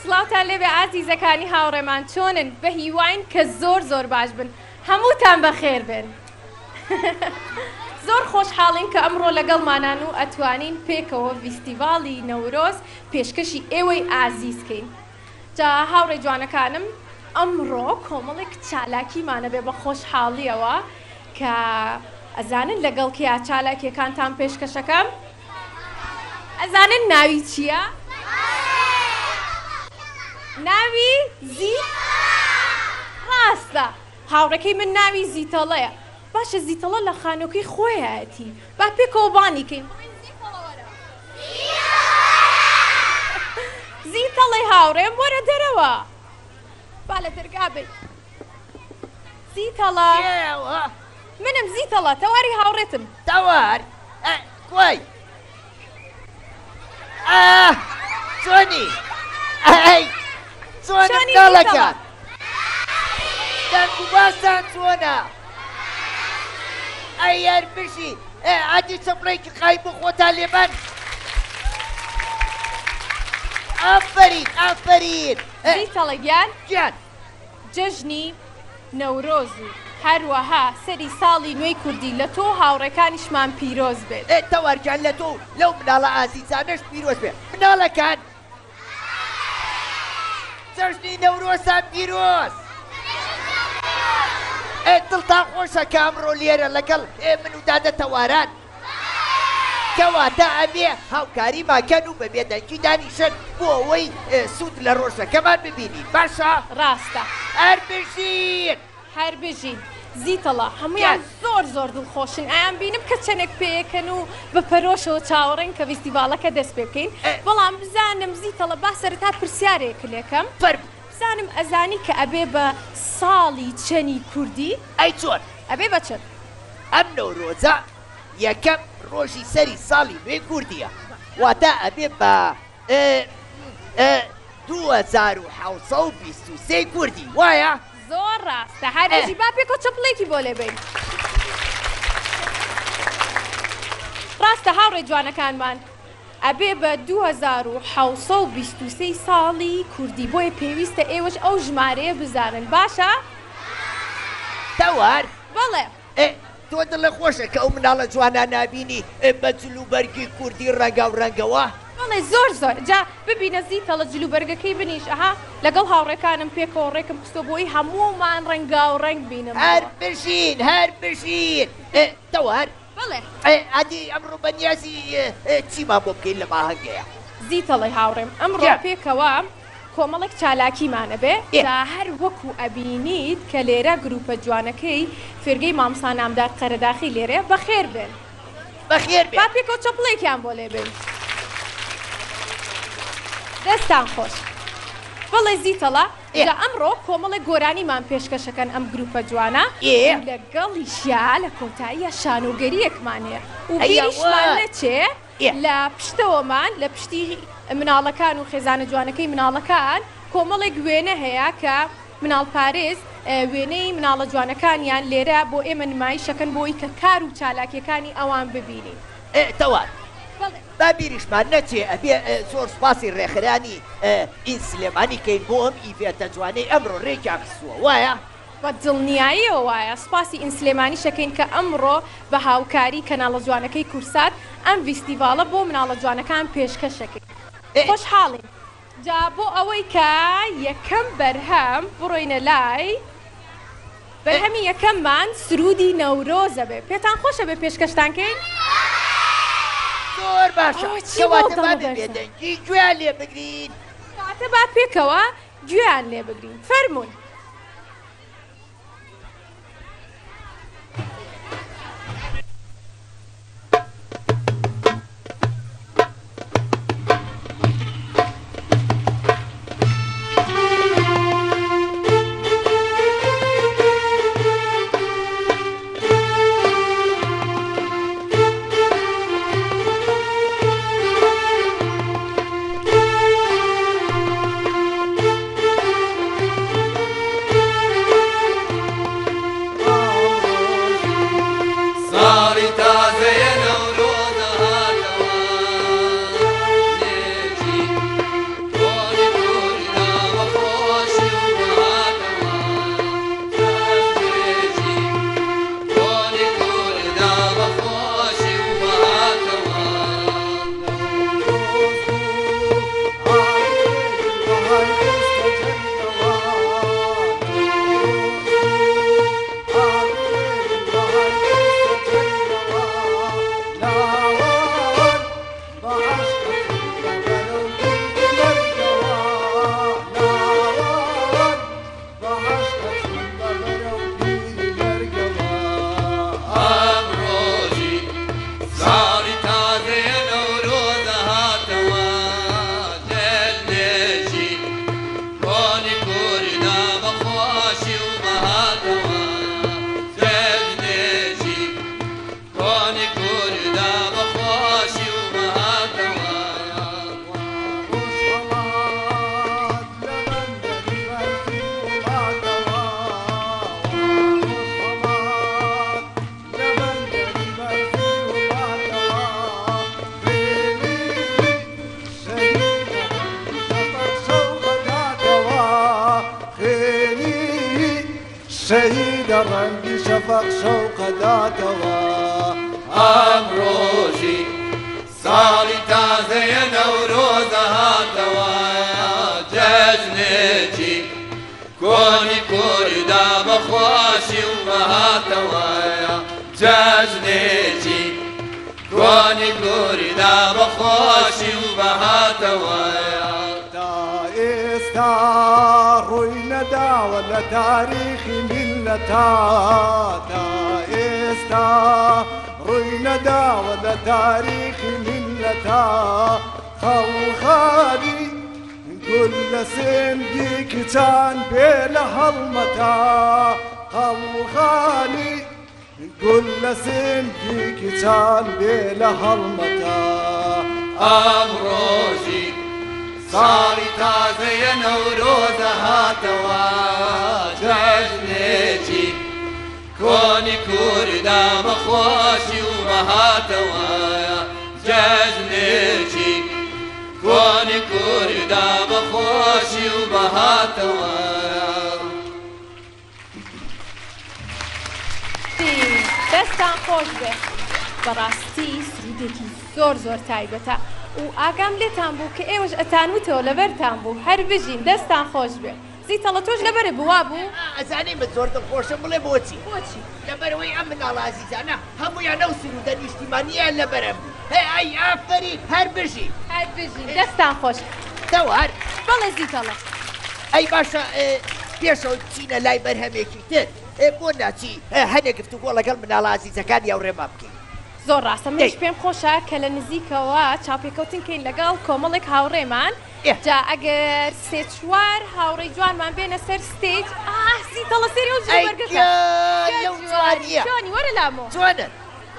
سڵاوتان لێبێ ئازیزەکانی هاوڕێمان چۆنن بە هیواین کە زۆر باش بن هەمووتان بەخێر بن زۆر خۆشحاڵین کە ئەمڕۆ لەگەڵمانان و ئەتوانین پێکەوە فیستیڤاڵی نەورۆز پێشکەشی ئێوەی ئازیزکەین جا هاوڕێ جوانەکانم ئەمڕۆ کۆمەڵێک چالاکیمانە بێ بە خۆشحاڵیەوە کە ئەزانن لەگەڵ کیا چالاکیەکانتان پێشکەشەکەم ئەزانن ناوی چییە؟ ناوی ڕاستە هاوڕێکەی من ناوی زیتەڵەیە باشە زیتەڵە لە خانۆکەی خۆیەتی با پێکەوە بانیکەین زیتەڵی هاوڕێم وەرە دەرەوە با لە دەرگا بێت زیتەڵە منم زیتەڵە تەواری هاوڕێتم تەوار کوی چۆنی چۆنم ناڵەکان دەنگ و باسان چۆنە ئەی یاربژی ئادی چەپڕێکی قای بخۆتان لێبەن ئافەرین ئافەرین زیتەڵە گیان گیان جەژنی نەورۆز و هەروەها سەری ساڵی نوێی کوردی لە تۆ هاوڕێکانیشمان پیرۆز بێت تەوارگیان لە تۆ لەو مناڵە ئازیزانەش پیرۆز بێ مناڵەکان جەژنی نەورۆزان پیرۆز دڵتان خۆشە کە ئەمڕۆ لێرە لەگەڵ من و دادە تەواران کەواتە ئەبێ هاوکاری ماکەن و بەبێ دەنگی دانیشن بۆ ئەوەی سوود لە ڕۆژەکەمان ببینی باشە ڕاستە هەربژین هەربژین زیتەڵە هەمویان زۆر دڵخۆشن ئایان بینم کە چەنێک پێیەکەن و بە پەرۆشەوە چاوەڕێن کە فیستیڤاڵەکە دەست پێ بکەین بەڵام بزانم زیتەڵە با سەرەتا پرسیارێک لێکەم بزانم ئەزانی کە ئەبێ بە ساڵی چەنی کوردی ئەی چۆن ئەبێ بە چەند ئەم نەورۆزە یەکەم ڕۆژی سەری ساڵی نوێی کوردیە واتە ئەبێ بە 2723 کوردی وایە؟ زۆر ڕاستە هەرێژی با پێکەوە چەپڵێکی بۆ لێبین ڕاستە هاوڕێ جوانەکانمان ئەبێ بە 2723 ساڵی کوردی بۆیە پێویستە ئێوەش ئەو ژمارەیە بزانن باشە؟ تەوار بەڵێ تۆ دڵە خۆشە کە ئەو مناڵە جوانە نابینی بە جلوبەرگی کوردی ڕەنگە و ڕەنگەوە؟ بەڵێ زۆر جا ببینە زیتەڵە جلوبەرگەکەی بنیش ئەها لەگەڵ هاوڕێکانم پێکەوە ڕێکم خستۆ بۆی هەموومان ڕەنگا و ڕەنگ بینم هەربژین تەوار بەڵێ ئادی ئەمڕۆ بەنیازی چیمان بۆ بکەین لە ماهەنگەیە زیتەڵی هاوڕێم ئەمڕۆ پێکەوە کۆمەڵێک چالاکیمانە بێ تا هەر وەکو ئەبینیت کە لێرە گروپە جوانەکەی فێرگەی مامۆستا نامدار قەرەداخی لێرێ بەخێر بێن بەخێر بێ با پێکەوە چەپڵێکیان بۆ لێ بێن دەستان خۆش بەڵێ زیتەڵە جا ئەمڕۆ کۆمەڵێک گۆرانیمان پێشکەشەکەن ئەم گروپە جوانە لەگەڵیشیا لە کۆتاییە شانۆگەریەکمان هەیە و بیریشمان نەچێ لە پشتەوەمان لە پشتی مناڵەکان و خێزانە جوانەکەی مناڵەکان کۆمەڵێک وێنە هەیە کە مناڵ پارێز وێنەی مناڵە جوانەکانیان لێرە بۆ ئێمە نمایشەکەن بۆی کە کار و چالاکیەکانی ئەوان ببینین تەوار با بیریشمان نەچێ ئەبێ زۆر سوپاسی ڕێکخرانی ئین سلێمانی کەین بۆ ئەم ئیڤێتە جوانەی ئەمڕۆ ڕێکیان خستووە وایە؟ بە دڵنیاییەوە وایە سوپاسی ئینسلێمانی شەکەین کە ئەمڕۆ بە هاوکاری کەناڵە جوانەکەی کورسات ئەم فیستیڤاڵە بۆ مناڵە جوانەکان پێشکەشەکەین خۆشحاڵین جا بۆ ئەوەی کە یەکەم بەرهەم بڕۆینە لای بەرهەمی یەکەممان سرودی نەورۆزە بێ پێتان خۆشە بێ پێشکەشتانکەین؟ زۆر باشە کەواتە با بێ دەنگی گوێیان لێ بگرین کەواتە با پێکەوە گوێیان لێ بگرین فەرموون شەهیدە ڕەنگی شەفەق شەوق داتەوە ئەمڕۆژی ساڵی تازەیە نەورۆزە هاتەوە جەژنێکی کۆنی کووردا بەخۆشی و بەهاتەوەیە جەژنێکی کۆنی کووردا بەخۆشی و بەهاتەوەیە تا ئێستا ڕووی نەداوە لە تاریخی میلەتا تا ئێستا ڕووی نەداوە لە تاریخی میلەتا خەڵخالی گول لە سێنگی کچان بێ لە هەڵمەتا خەڵخالی گول لە سێنگی کچان بێ لە هەڵمەتا ئەمڕۆژی ساڵی تازەیە نەورۆزە هاتەوە جەژنێکی کۆنی کووردا بەخۆشی و بەهاتەوەیە جەژنێکی کۆنی کووردا بەخۆشی و بەهاتەوەیە دەستان خۆش بێ بەڕاستی سرودێکی زۆر تایبەتە و ئاگام لێتان بوو کە ئێوەش ئەتانوتەوە لەبەرتان بوو هەر بژین دەستان خۆش بێ زیتەڵە تۆش لەبەرە بوا بوو ئەزانێ من زۆر دڵخۆشم بڵێ بۆچی بۆچی لەبەرەوەی ئەم مناڵە ئازیزانە هەموویان ئەو سرودە نیشتیمانیان لەبەرم ئەی ئافرین هەر بژی هەر بژین دەستان خۆش دەوار بەڵێ زیتەڵە ئەی باشە پێشەوە چینە لای بەرهەمێکی تر بۆ ناچی هەنێ گفتوگۆ لەگەڵ مناڵە ئازیزەکان یا ڕێما بکەین زۆر ڕاستە منش پێم خۆشە کە لە نزیکەوە چاپێکەوتنکەین لەگەڵ کۆمەڵێک هاوڕێمان جا ئەگەر سێ چوار هاوڕێی جوانمان بێنە سەر ستێج زیتەڵە سەری و لەو جوانیە جوانی وەرە لامۆ جوانن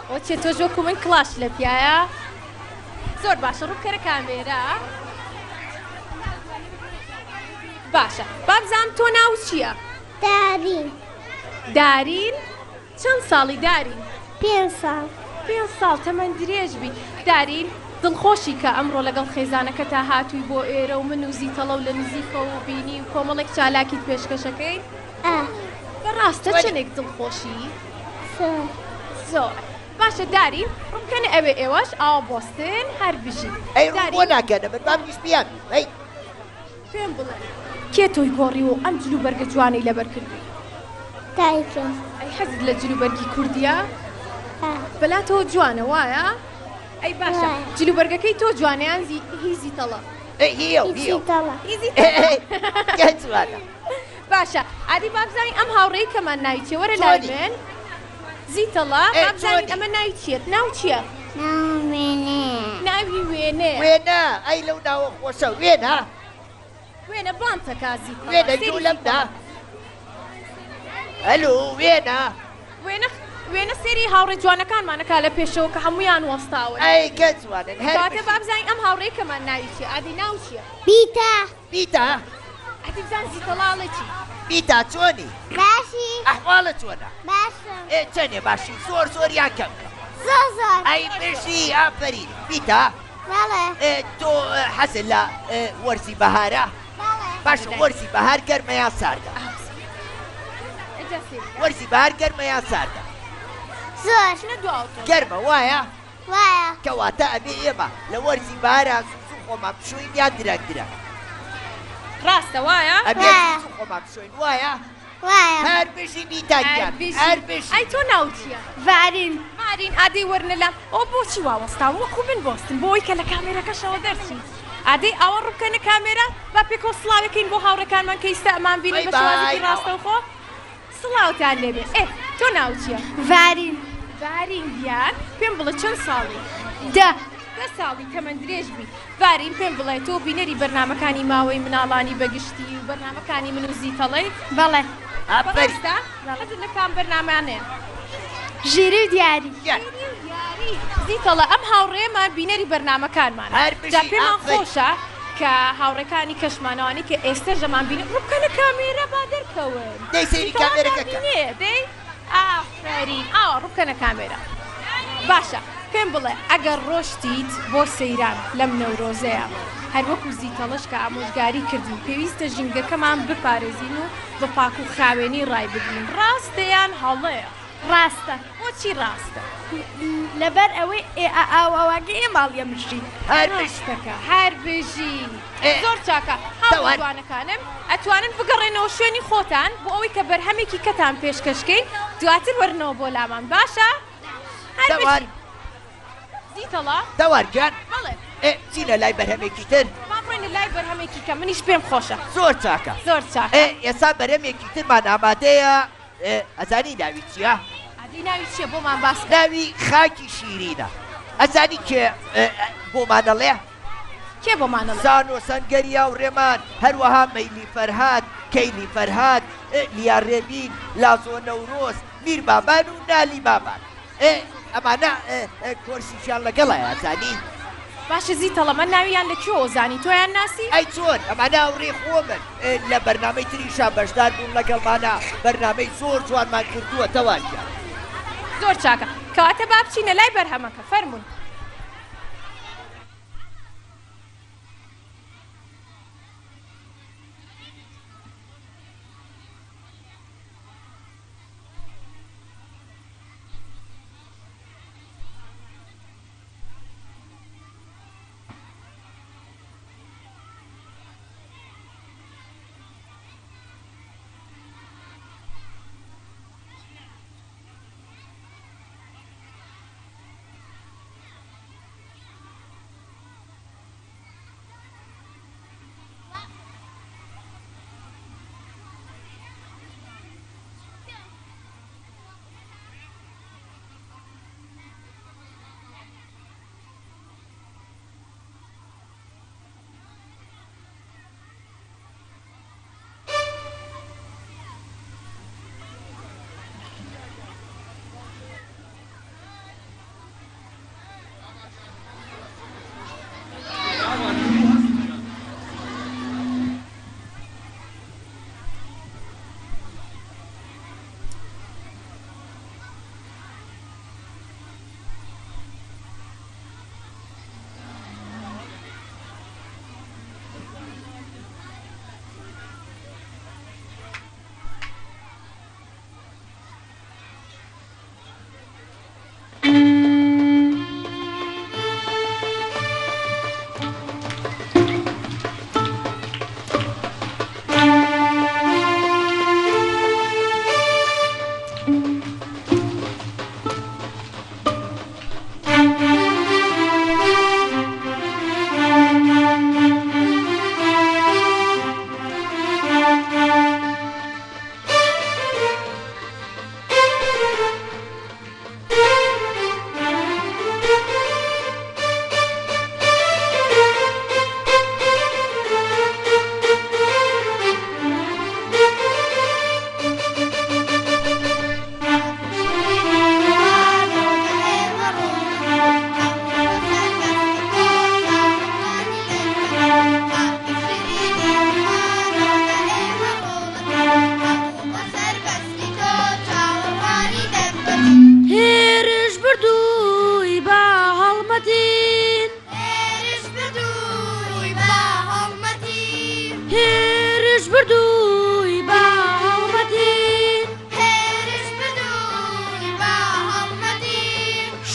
ئەو چێ تۆ ژۆکو من کلاش لە پیایە زۆر باشە ڕووکەرە کامێرە باشە بابزانم تۆ ناو چییە؟ دارین دارین؟ چەند ساڵی دارین؟ 5 ساڵ 5 ساڵ تەمەەن درێژبی دارین دڵخۆشی کە ئەمڕۆ لەگەڵ خێزانەکە تا هاتووی بۆ ئێرە و من و زیتەڵە و لە نزیکەوە و بینی و کۆمەڵێک چالاکیت پێشکەشەکەی بەڕاستە چنێک دڵخۆشی زۆر باشە دارین ڕووکەنە ئەوێ ئێوەش ئاوا بۆستن هەر بژین ئەی بۆ ناکەنە من بامنیش بیان ئەی پێم بڵێ کێ تۆی گۆڕی و ئەم جلو بەرگە جوانەی لەبەر کردی دایکم ئەی حەزت لە جلوبەرگی کوردیە؟ بەلا تۆ جوانە وایە؟ ئەی باشە جلوبەرگەکەی تۆ جوانیان هی زیتەڵە جوانە باشە ئادی بابزانی ئەم هاوڕێی کەمان ناوی چیە وەرە لای من زیتەڵە بابزانی ئەمە ناوی چیت ناو چییە؟ ناوی وێنێ وێنە ئەی لەو ناوە خۆشە وێنە وێنە بڵامتەکە زیتەڵە وێنە جوو لەمدا هەلو وێنە وێنە سێری هاوڕێ جوانەکانمانەکە لە پێشەوە کە هەمویان وەستاون ئەی کە جوانن کاتە بابزانی ئەم هاوڕێی کەمان ناوی چیە ئادی ناو چییە؟ بیتا ئادی بزان زیتەڵاڵێ چی؟ بیتا چۆنی؟ باشی ئەحواڵە چۆنە؟ باشم چەندێ باشی زۆر یان کەمکە زۆر ئەی بژی ئافرین بیتا بەڵێ تۆ حەزت لە وەرزی بەهارە؟ بەڵێ باش وەرزی بەهار گەرمەیان ساردە وەرزی بەهار گەرمەیان ساردە زۆر گەرمە وایە؟ وایە کەواتە ئەبێ ئێمە لە وەرزی بەهاران سوسو خۆمان بشوین یان درەنگ ڕاستە وایە؟ ئەبێ سوسو خۆمان بشوین وایە؟ وایە هەر بژی بیتانیان هەر بژی ئەی تۆ ناو چییە؟ ڤارین ئادەی وەرنە لام ئەو بۆچی واوەستان وەکو من بۆستن بۆی کە لە کامێرەکەشەوە دەرچین ئادەی ئەوە ڕووکەنە کامێرە با پێکۆ سڵاوەکەین بۆ هاوڕەکانمان کە ئیستا ئەمان بینی بە شوازێکی ڕاستەوخۆ سڵاوتان لێبێ تۆ ناو چییە؟ ڤارین ڤارین دیار پێم بڵێ چەند ساڵی؟ 10 ساڵی تەمەەن درێژبی ڤارین پێم بڵێ تۆ بینەری بەرنامەکانی ماوەی مناڵانی بەگشتی و بەرنامەکانی من و زیتەڵەی بەڵێ بەڕاستا حەزت لە کام بەرنامانێ؟ ژیری و دیاری زیتەڵە ئەم هاوڕێمان بینەری بەرنامەکانمانە جا پێمان خۆشە کە هاوڕێکانی کەشمانەوانی کە ئێستا ژەمان بینە ڕووکەنە کامێرە با دەرکەون دەی سەیری کامێرەکە دەی ئافرین ئاوا ڕووکەنە کامێرە باشە پێم بڵێ ئەگەر ڕۆشتیت بۆ سەیران لەم نەورۆزەیە هەروەکو زیتەڵەش کە ئامۆژگاری کردین پێویستە ژینگەکەمان بپارێزین و بە پاک و خاوێنی ڕای بگرین ڕاستەیان هەڵەیە ڕاستە بۆچی ڕاستە لەبەر ئەوەی ئاواگە ئێماڵیە مژی ڕاستەکە هەر بژی زۆر چاکە هاوڵوانەکانم ئەتوانن بگەڕێنەوە شوێنی خۆتان بۆ ئەوەی کە بەرهەمێکی کەتان پێشکەشکەین دواتر وەرنەوە بۆ لامان باشە؟ زیتەڵە دەوارگیان بەڵێ چینە لای بەرهەمێکی تر مابڕێنە لای بەرهەمێکی کە منیش پێم خۆشە زۆر چاکە زۆر چاکە ئێستا بەرهەمێکی ترمان ئامادەیە ئەزانی ناوی چییە؟ ئەدی ناوی چییە بۆمان باس ناوی خاکی شیرینە ئەزانی کێ بۆمانەڵێ کێ بۆمانەڵێ زانۆ سەنگەریا و ڕێمان هەروەها مەیلی فەرهاد کەیلی فەرهاد لیا ڕێبین لازۆ نەورۆز میر بابان و نالی بابان ئەمانە کۆرسیشیان لەگەڵایە ئەزانی باشە زیتەڵە من ناویان لەکوێوە زانی تۆیان ناسی؟ ئەی چۆن ئەمانە ئەوڕێ خۆمن لە بەرنامەی تریشا بەشدار بوون لەگەڵمانە بەرنامەی زۆر جوانمان کردووە تەوانیان زۆر چاکە کەواتە با بچینە لای بەرهەمەکە فەرمون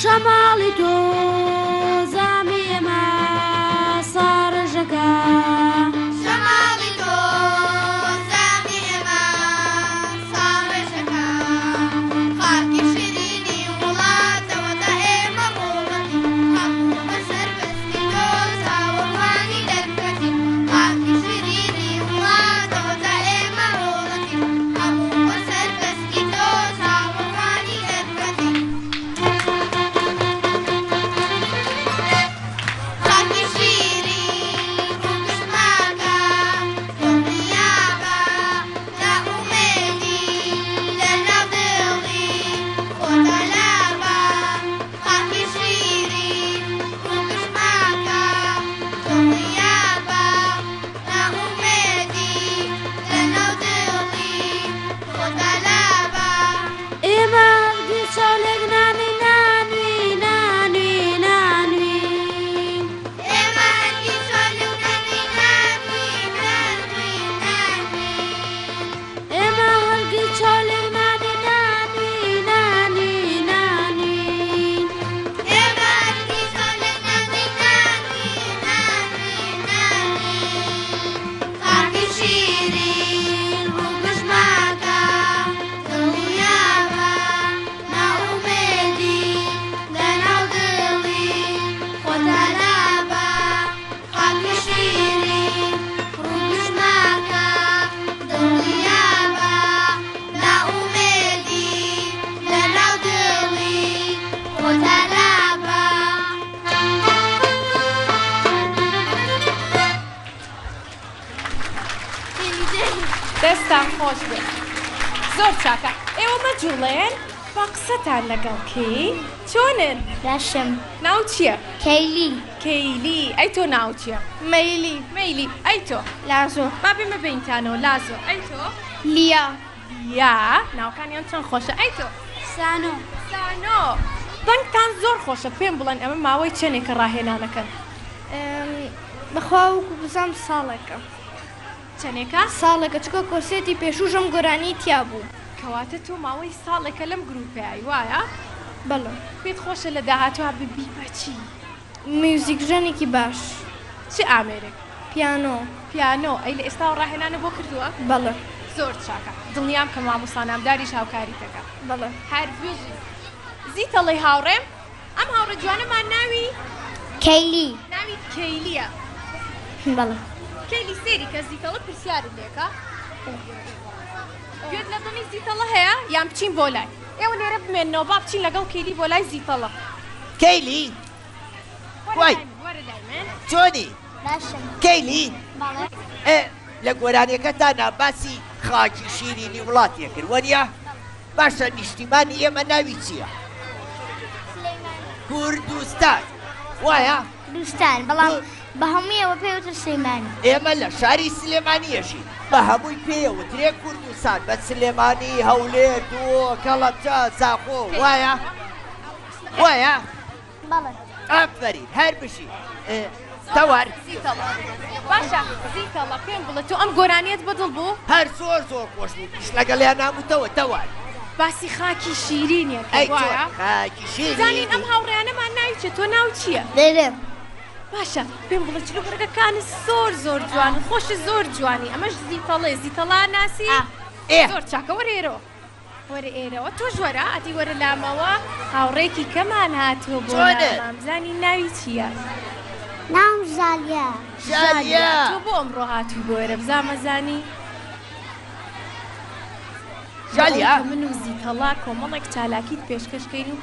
شەماڵی تۆ زامی ئێمە ساڕژەکە شەماڵی تۆ زامی ئێمە ساڕژەکە خاکی شیرینی وڵاتەوەتە ئێمە ڕۆڵەتی هەموو بەسەر بەستی تۆ چاوەڕوانی دەرکەتی خاکی شیرینی وڵاتەوەتە ئێمە دەستان خۆش بێت زۆر چاکە ئێوە مەجوڵێن با قسەتان لەگەڵ کەی چۆنن باشم ناو چییە کەیلی کەیلی ئەی تۆ ناو چییە مەیلی مەیلی ئەی تۆ لازۆ با بێمە بینتانەوە لازۆ ئەی تۆ لیا یا ناوکانیان چەند خۆشە ئەی تۆ سانۆ سانۆ دەنگتان زۆر خۆشە پێم بڵێن ئەمە ماوەی چەندێکە ڕاهێنانەکەن بەخوا وکو بزانم ساڵێکە چەندێکە ساڵێکە چکە کۆسێتی پێشوژم گۆرانی تیا بوو کەواتە تۆ ماوەی ساڵێکە لەم گروپیایی وایە بەڵێ پێت خۆشە لە داهاتوە ببی بەچی میوزیک ژەنێکی باش چی ئامێرێک پیانۆ پیانۆ ئەی لە ئێستا ڕاهێنانە بۆ کردووە بەڵێ زۆر چاکە دڵنیام کە مامۆسانامداریش هاوکاریتەکە بەڵێ هەر بژی زیتەڵی هاوڕێم ئەم هاوڕە جوانەمان ناوی کەیلی ناوی کەیلیە بەڵێ کەیلی سێری کە زیتەڵە پرسیارت لێکە گوێت لە دڵی زیتەڵە هەیە یان بچین بۆ لای ئێوە لێرە بمێنەوە با بچین لەگەڵ کەیلی بۆ لای زیتەڵە کەیلی وای وەرە لای من چۆنی باشم کەیلی بەڵێ لە گۆرانیەکەتانە باسی خاکی شیرینی وڵاتیە کرد وەریە باشە نیشتیمانی ئێمە ناوی چییە کوردستان وایە دوستان بەڵام بە هەموویەوە پێوتر سلێمانی ئێمە لە شاری سلێمانیەشی بە هەمووی پێوترێ کوردستان بە سلێمانی هەولێر دۆ کەڵەبجە زاخۆ وایە وایە بەڵێ ئەفەرین هەر بشی تەوار زیتەڵە باشە زیتەڵە پێم بڵێ تۆ ئەم گۆرانیت بەدڵ بوو هەر زۆر زۆر خۆش بوو پیش لەگەڵیان ناموتەوە تەوار باسی خاکی شیرینیە ئەی وایە خاکی زانین شیرینی ئەم هاوڕێیانەمان ناوی چێ تۆ ناو چییە دەرێم باشە پێم بڵێ چلو بەرگەکانت زۆر زۆر جوانن خۆشە زۆر جوانی ئەمەش زیتەڵێ زیتەڵا ناسی زۆر چاکە وەرە ئێرەوە وەرە ئێرەوە تۆ ژوەرە ئەتی وەرە لامەوە هاوڕێکی کەمان هاتووە بۆ لامام زانی ناوی چییە ناو ژالیا ژالیا تۆ بۆ ئەمڕۆ هاتووی بۆ وێرە بزامە زانی ژالیا من و زیتەڵا کۆمەڵێک چالاکیت پێشکەشکەین و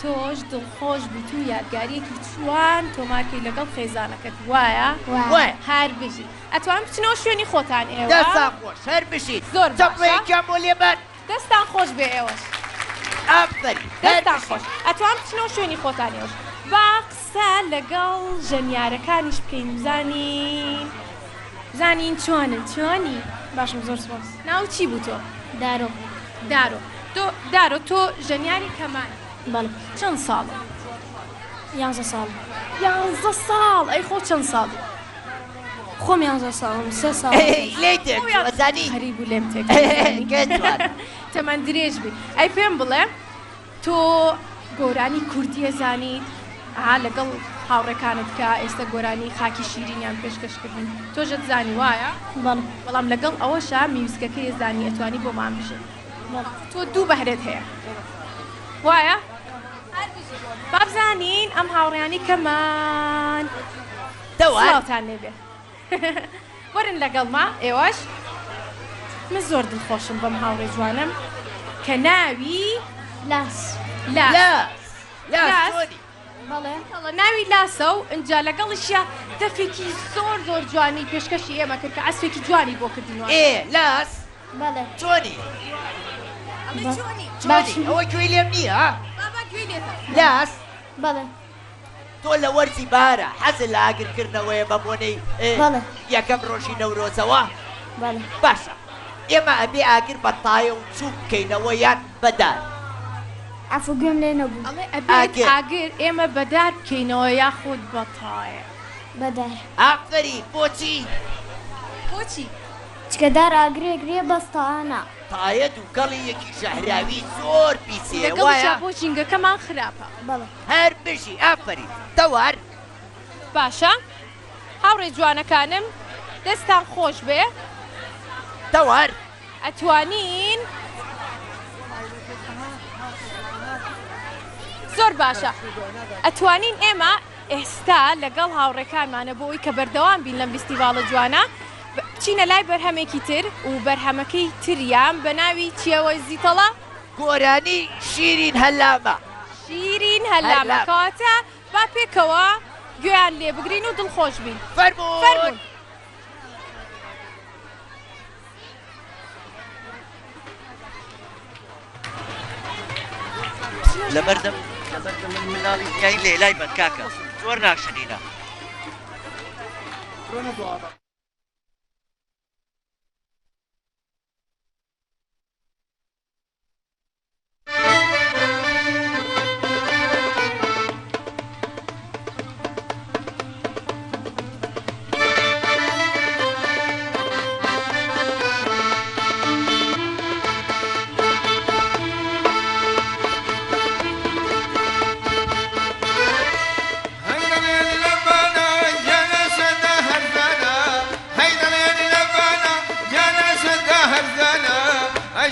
تۆش دڵخۆش بیت و یادگاریەکی چوان تۆمارکەی لەگەڵ خێزانەکەت وایە وای هەر بژی ئەتوان بچنەوە شوێنی خۆتان ئێوە دەستان خۆش هەر بشیت زۆر باشە. چەپێکیان بۆ لێبەر دەستان خۆش بێ ئێوەش ئەفەرین هەر دەستان بشیت خۆش ئەتوان بچنەوە شوێنی خۆتان ئێوەش با قسە لەگەڵ ژەنیارەکانیش بکەین زانین چۆنن چۆنی باشم زۆر سپاس ناو چی بوو تۆ دارۆ دارۆ تۆ ژەنیاری کەمان بەڵێ چەند ساڵە 11 ساڵ 11 ساڵ ئەی خۆ چەند ساڵی خۆم 11 ساڵم 3 ساڵ لێ دێکوەزانی هەری بوو لێم گەنجوان تەمەەن درێژ بی ئەی پێم بڵێ تۆ گۆرانی کوردیە زانیت لەگەڵ هاوڕێکانت کە ئێستا گۆرانی خاکی شیرینیان پێشکەشکردن تۆژت زانی وایە بەڵێ بەڵام لەگەڵ ئەوەشە میوزکەکە زانی ئەتوانی بۆ مان بژێت تۆ دوو بەهرێت هەیە وایە بابزانین ئەم هاوڕێیانی کەمان تەوار سڵاوتان لێبێ وەرن لەگەڵما ئێوەش من زۆر دڵخۆشم بەم هاوڕێ جوانم کە ناوی لاس لاس لاس چۆنی بەڵێ ناوی لاسە و ئەجا لەگەڵیشە دەفێکی زۆر زۆر جوانی پێشکەشی ئێمە کرد کە ئەسپێکی جوانی بۆ کردینەوە لاس بەڵێ چۆنی باشی ئەوە گوێی لێم نییە بابا گوێی لێتە لاس بەڵێ تۆ لە وەرزی بارە حەزت لە ئاگرکردنەوەیە بە بۆنەی بەڵێ یەکەم ڕۆژی نەورۆزەوە بەڵێ باشە ئێمە ئەبێ ئاگر بە تایە و چوو بکەینەوە یان بەدار عفو گوێم لێ نەبوو ئەڵێ ئەبێت ئاگر ئێمە بەدار بکەینەوە یاخود بەتایە بەدار ئافرین بۆچی بۆچی چکە دار ئاگرێگرێ بەستانە تایە دووگەڵی یەکی ژەهراوی زۆر پیسێ لەگەڵ وایە بۆ ژینگەکەمان خراپە بەڵێ هەر بژی ئافرین تەوار باشە هاوڕێ جوانەکانم دەستان خۆش بێ تەوار ئەتوانین زۆر باشە ئەتوانین ئێمە ئێستا لەگەڵ هاوڕێکانمانە بۆ ئەوی کە بەردەوام بین لەم فیستیڤاڵە جوانە بچینە لای بەرهەمێکی تر و بەرهەمەکەی تریان بە ناوی چیەوەی زیتەڵە گۆرانی شیرین هەلامە شیرین هەلامە کەواتە با پێکەوە گوێیان لێ بگرین و دڵخۆش بین فەرموون لەبەردەم من مناڵی دنیای لێلای بەن کاکە زۆر ناکشنینە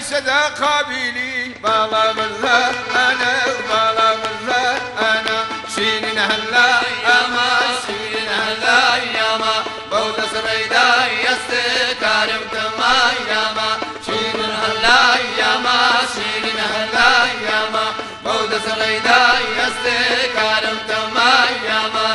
سدا قابلي بالا مرزا أنا بالا مرزا أنا شيرين هلا ياما شيرين هلا ياما بودا سريدا يستكارم تما ياما شيرين هلا ياما شيرين هلا ياما بودا سريدا يستكارم تما ياما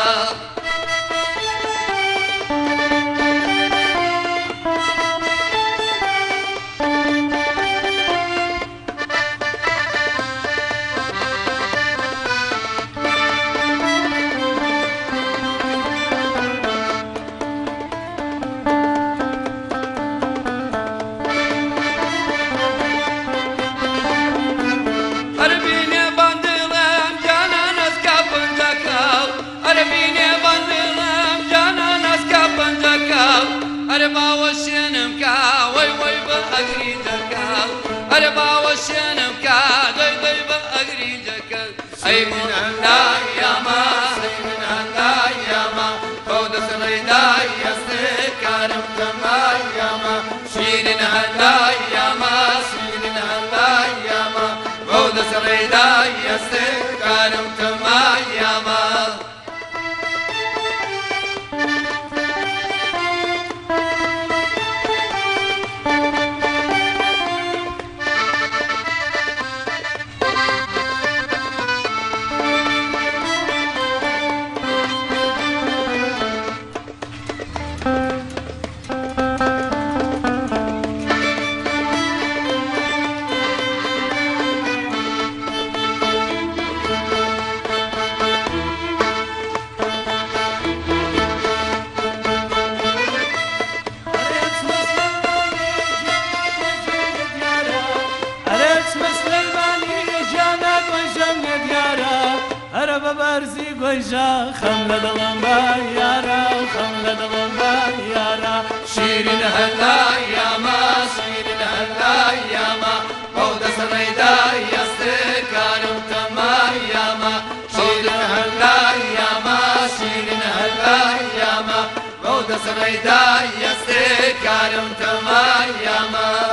أي من هلا ياما أي من هلا ياما فوضى سريدا يستكارم تما ياما شيرين هلا ياما شيرين هلا ياما فوضى سريدا يستكارم تما ياما برزي قويجا خملة دلما يارا وخملة دلما يارا شيرين هلا ياما شيرين هلا ياما بودا سريدا يستكارم تما ياما شيرين هلا ياما شيرين هلا ياما بودا سريدا يستكارم تما ياما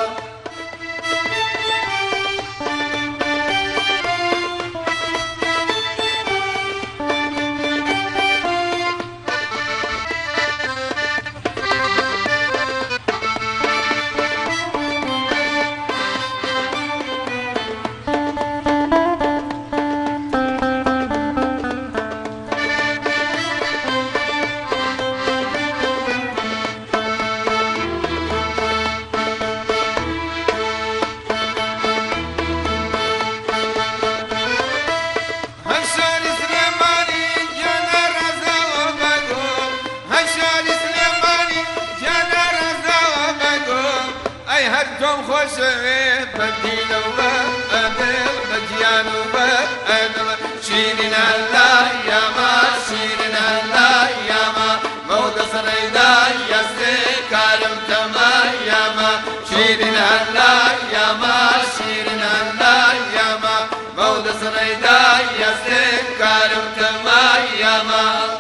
هدوم خوشوي بديل وبدل بجيان وبدل شيرين هلا ياما شيرين هلا ياما موضة سريدا يستكارم تما ياما شيرين هلا ياما شيرين هلا ياما موضة سريدا يستكارم تما ياما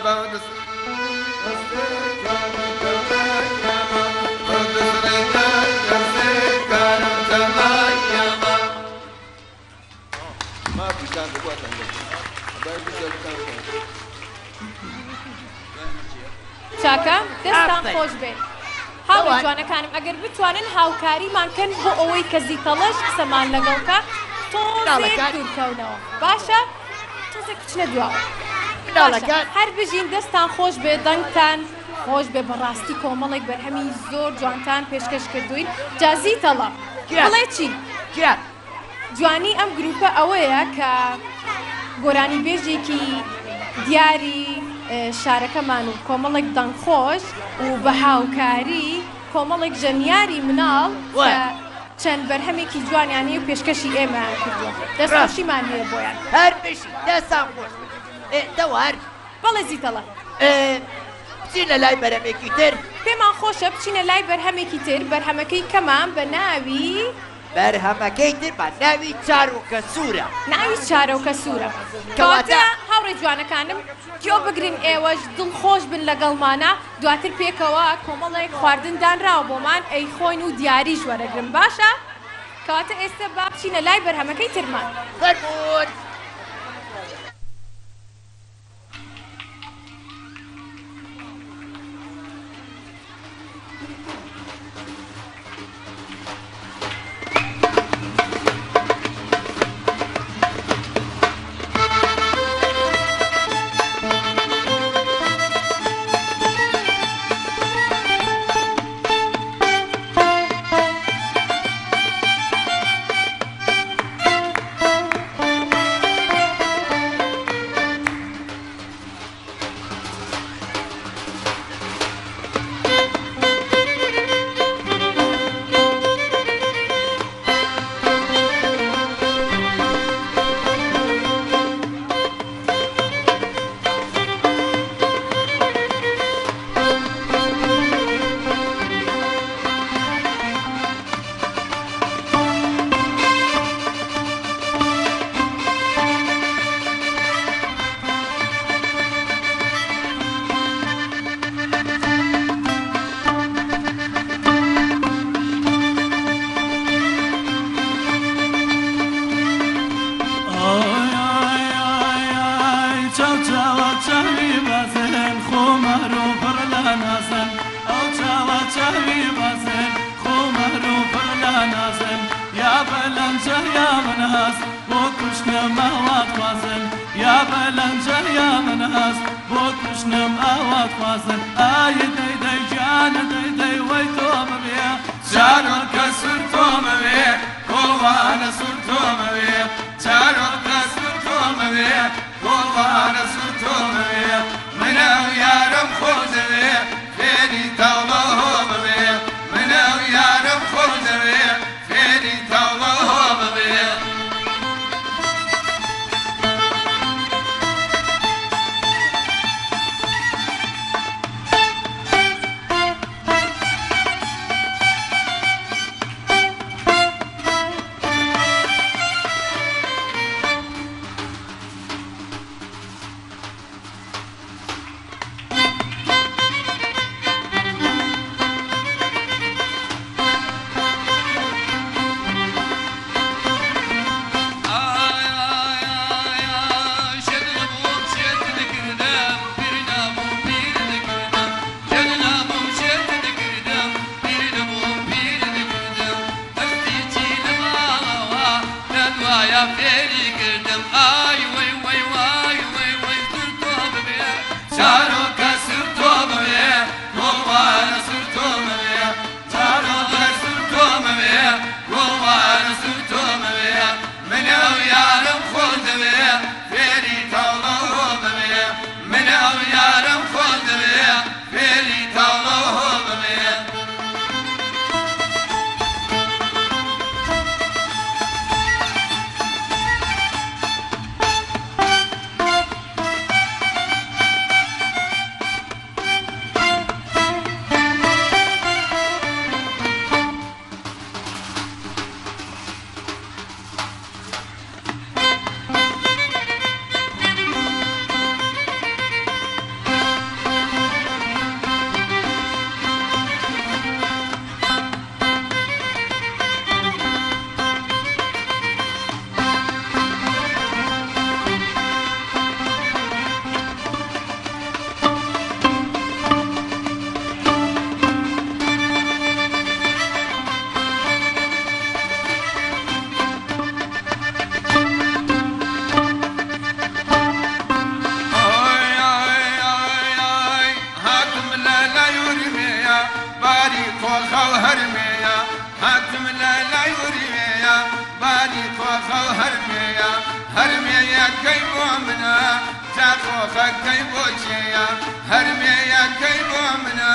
چاکە دەستان خۆش بێت هاوڵی جوانەکانم ئەگەر بتوانن هاوکاریمانکەن بۆ ئەوەی کە زیتەڵەش قسەمان لەگەڵکە تۆزێک دوورکەونەوە باشە تۆزێک بچنە دواوە هەر بژین دەستان خۆش بێ دەنگتان خۆش بێ بەڕاستی کۆمەڵێک بەرهەمی زۆر جوانتان پێشکەش کردوین جا زیتەڵە بڵێ چی؟ جوانی ئەم گروپە ئەوەیە کە گۆرانی بێژێکی دیاری شارەکەمان و کۆمەڵێک دەنگخۆش و بە هاوکاری کۆمەڵێک ژەنیاری مناڵ چەند بەرهەمێکی جوانیانی و پێشکەشی ئێمەیان کردووە دەستخۆشیمان هەیە بۆیان هەر بشی دەستان خۆش دەوار بەڵێ زیتەڵە بچینە لای بەرەمێکی تر پێمان خۆشە بچینە لای بەرهەمێکی تر بەرهەمەکەی کەمان بە ناوی بەرهەمەکەی تر بە ناوی چارۆکە سوورە ناوی چارۆکە سوورە کەواتە هاوڕێ جوانەکانم گوێ بگرن ئێوەش دڵخۆش بن لەگەڵمانە دواتر پێکەوە کۆمەڵێک خواردن دانراوە بۆمان ئەی خۆین و دیاریش وەرەگرن باشە کەواتە ئێستا با بچینە لای بەرهەمەکەی ترمان فەرموون هرمية هەرمێیەکەی بۆ منە جا خۆخەکەی بۆ چێیە هەرمێیەکەی بۆ منە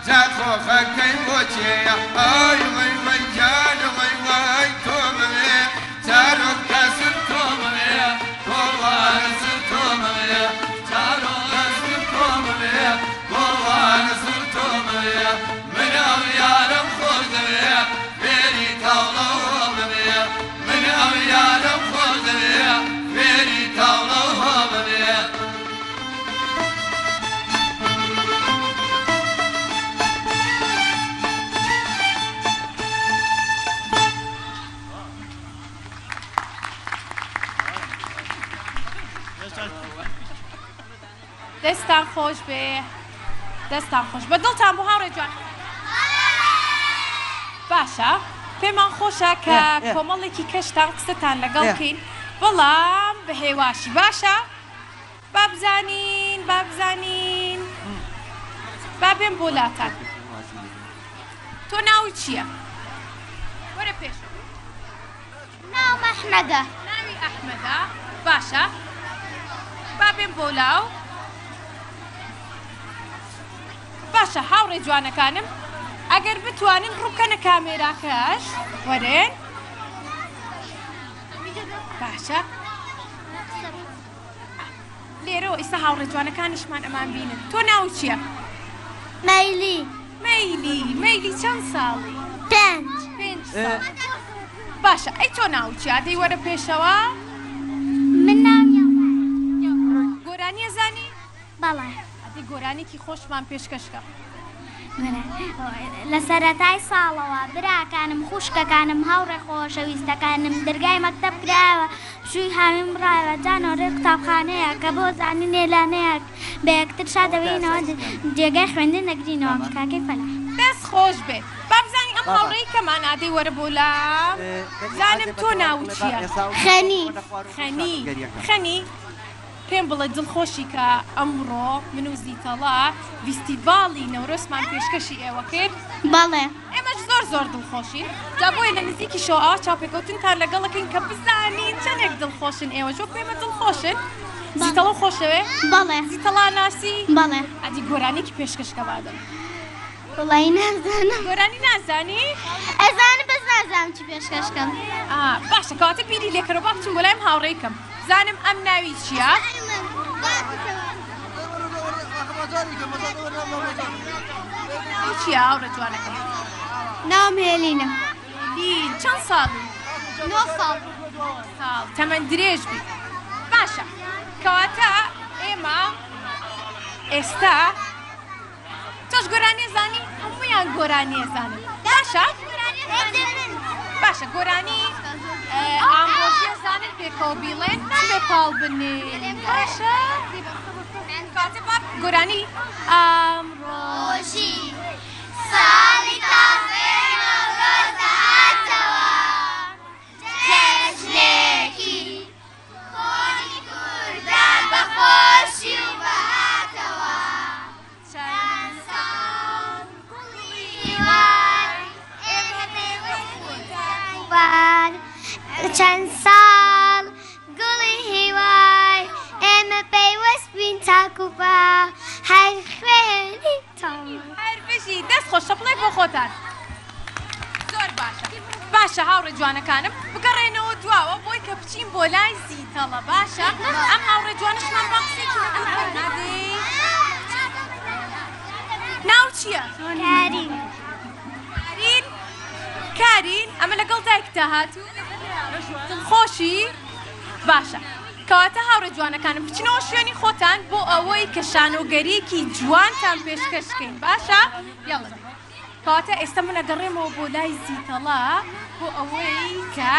جا خۆخەکەی بۆ چێیە ئای وەی وەی جان وەی وەی تۆ مەوێ جارۆ کەسم تۆ مەوێ گۆڵوانسم تۆ مەوێ جارۆ کەسم تۆ مەوێ گۆڵوانسم تۆ مەوێ من ئەو یارم خۆش دەوێ فێری تاوڵە هۆ مەوێ من ئەو یارم خۆش دەوێ فێری تاوڵە هۆ مەوێ دەستان خۆش بێ دەستان خۆش بە دڵتان بۆ هاوڕێ جوان باشە پێمان خۆشە کە کۆمەڵێکی کەشتان قسەتان لەگەڵکەین بەڵام بە هێواشی باشە با بزانین با بزانین با بێن بۆ لاتان تۆ ناوی چییە؟ وەرە پێش ناوم ئەحمەدە ناوی ئەحمەدە باشە با بێن بۆ لاو باشە هاوڕێ جوانەکانم ئەگەر بتوانن ڕووکەنە کامێراکەش وەرێن باشە لێرەوە ئێستا هاوڕێ جوانەکانیشمان ئەمان بینن تۆ ناو چییە؟ مەیلی مەیلی چەند ساڵی؟ 5 ساڵ باشە ئەی تۆ ناو چییە؟ دەی وەرە پێشەوە من ناویم گۆرانیە زانی؟ بەڵێ ئەدەی گۆرانێکی خۆشمان پێشکەشکە لە سەرەتای ساڵەوە براکانم خوشکەکانم هاوڕێ خۆشەویستەکانم دەرگای مەکتەب کراوە شووی هاوین بڕایەوە جانۆڕێ قوتابخانەیە کە بۆ زانی نێلانەیەک بە یەکتر شادەوێنەوە جێگای خوێندن دەگرینەوە کاکەی فەلاح دەست خۆش بێت با بزانی ئەم هاوڕێی کەمان ئادەی وەرە بۆ لام زانم تۆ ناو چییە؟ خەنی پێم بڵێ دڵخۆشی کە ئەمڕۆ من و زیتەڵا فیستیڤاڵی نەورۆسمان پێشکەشی ئێوە کرد بەڵێ ئێمەش زۆر دڵخۆشین جا بۆیە لە نزیکی شۆئاوە چاوپێکەوتنتان لەگەڵەکەین کە بزانین چەندێک دڵخۆشن ئێوە ژۆ پێمە دڵخۆشن زیتەڵە خۆشەوێ؟ بەڵێ زیتەڵا ناسی؟ بەڵێ ئەدی گۆرانێکی پێشکەشکە بادەم وڵی نازانم گۆرانی نازانی؟ ئەزانم بەس نازانم چی پێشکەشکەم باشە کەواتە بیری لێکەرەوە با بچم بۆ لایم هاوڕێیکەم زانم ئەم ناوی چییە؟ چییە هاوڕێ جوانەکەم؟ ناوم هێلینە لین چەند ساڵی؟ 9 ساڵ تەمەەن درێژ بی باشە کەواتە ئێمە ئێستا تۆش گۆرانی زانی هەموویان گۆرانی زانن باشە گۆرانی ئامۆژیە زانن پێکەوە بیڵێن بێ پاڵ بنێن باشە کاتە گۆرانی ئامڕۆژی ساڵی تازەی نەورۆز دەهاتەوە جەژنێکی خۆی کوردە بەخۆشی و بەهاتەوە چەند ساڵ گوڵی هیوای ئێمە پێوەستبووین چەند ساڵ گوڵی هیوای ئێمە پەیوەست بووین تاکو بە هەر خوێنی هەر بژی دەست خۆشە بڵێ بۆ خۆتان زۆر باشە هاوڕێ جوانەکانم بگەڕێنەوە دواوە بۆی کە بچین بۆ لای زیتەڵە باشە ئەم هاوڕێ جوانشمان با قسێکی ناو چییە؟ کارین ئەمە لەگەڵ دایکتا هاتوو دڵخۆشی باشە کەواتە هاوڕێ جوانەکانم بچنەوە شوێنی خۆتان بۆ ئەوەی کە شانۆگەریەکی جوانتان پێشکەشکەین باشە یاڵە کەواتە ئێستا منە گەڕێمەوە بۆ لای زیتەڵا بۆ ئەوەی کە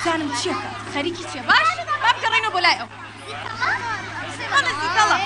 زانم چیەکە خەریکی چییە باش با بگەڕێنەوە بۆ لای ئەو زیتەڵا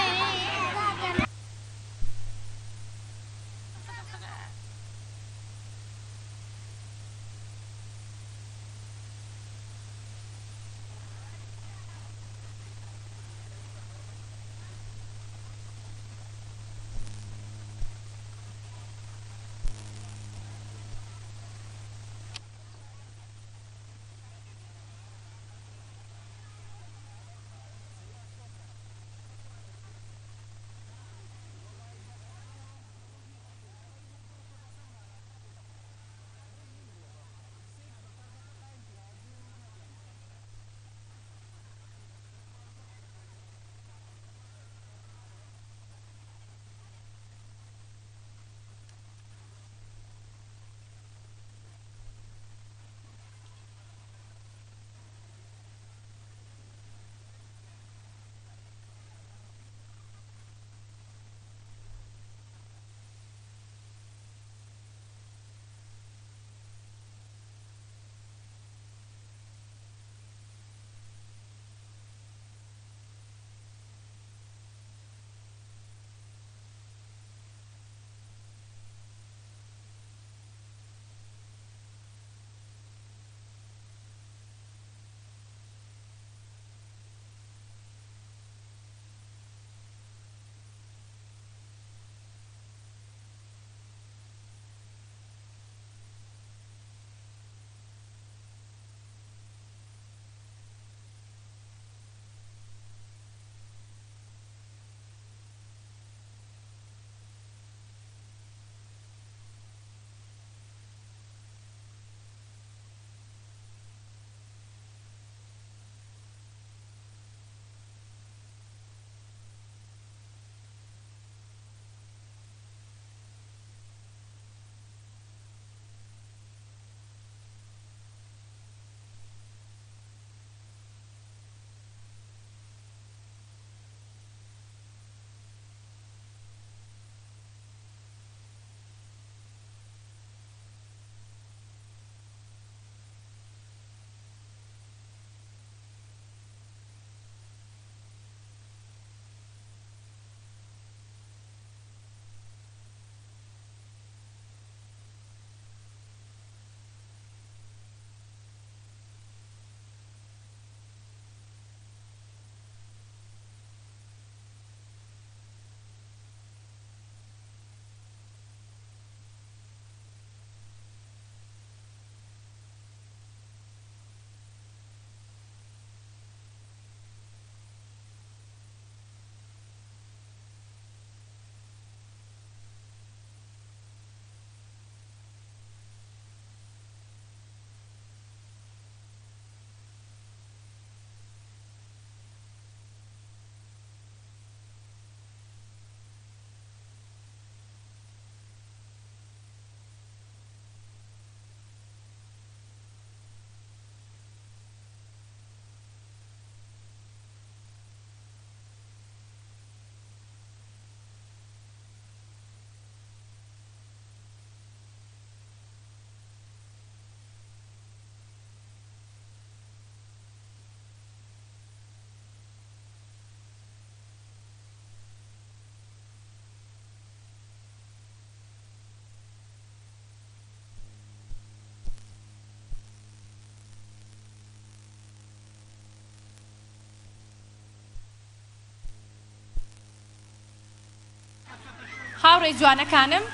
هاوڕێ جوانەکانم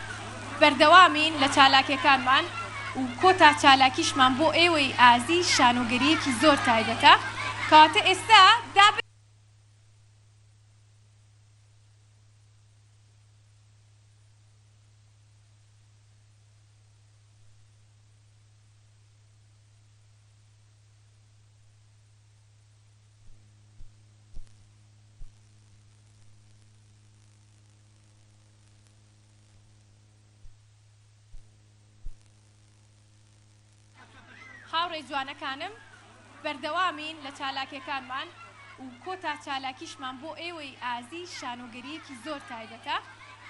بەردەوامین لە چالاکیەکانمان و کۆتا چالاکیشمان بۆ ئێوەی ئازی شانۆگەریەکی زۆر تایبەتە کەواتە ئێستا هاوڕێ جوانەکانم بەردەوامین لە چالاکیەکانمان و کۆتا چالاکیشمان بۆ ئێوەی ئازی شانۆگەریەکی زۆر تایبەتە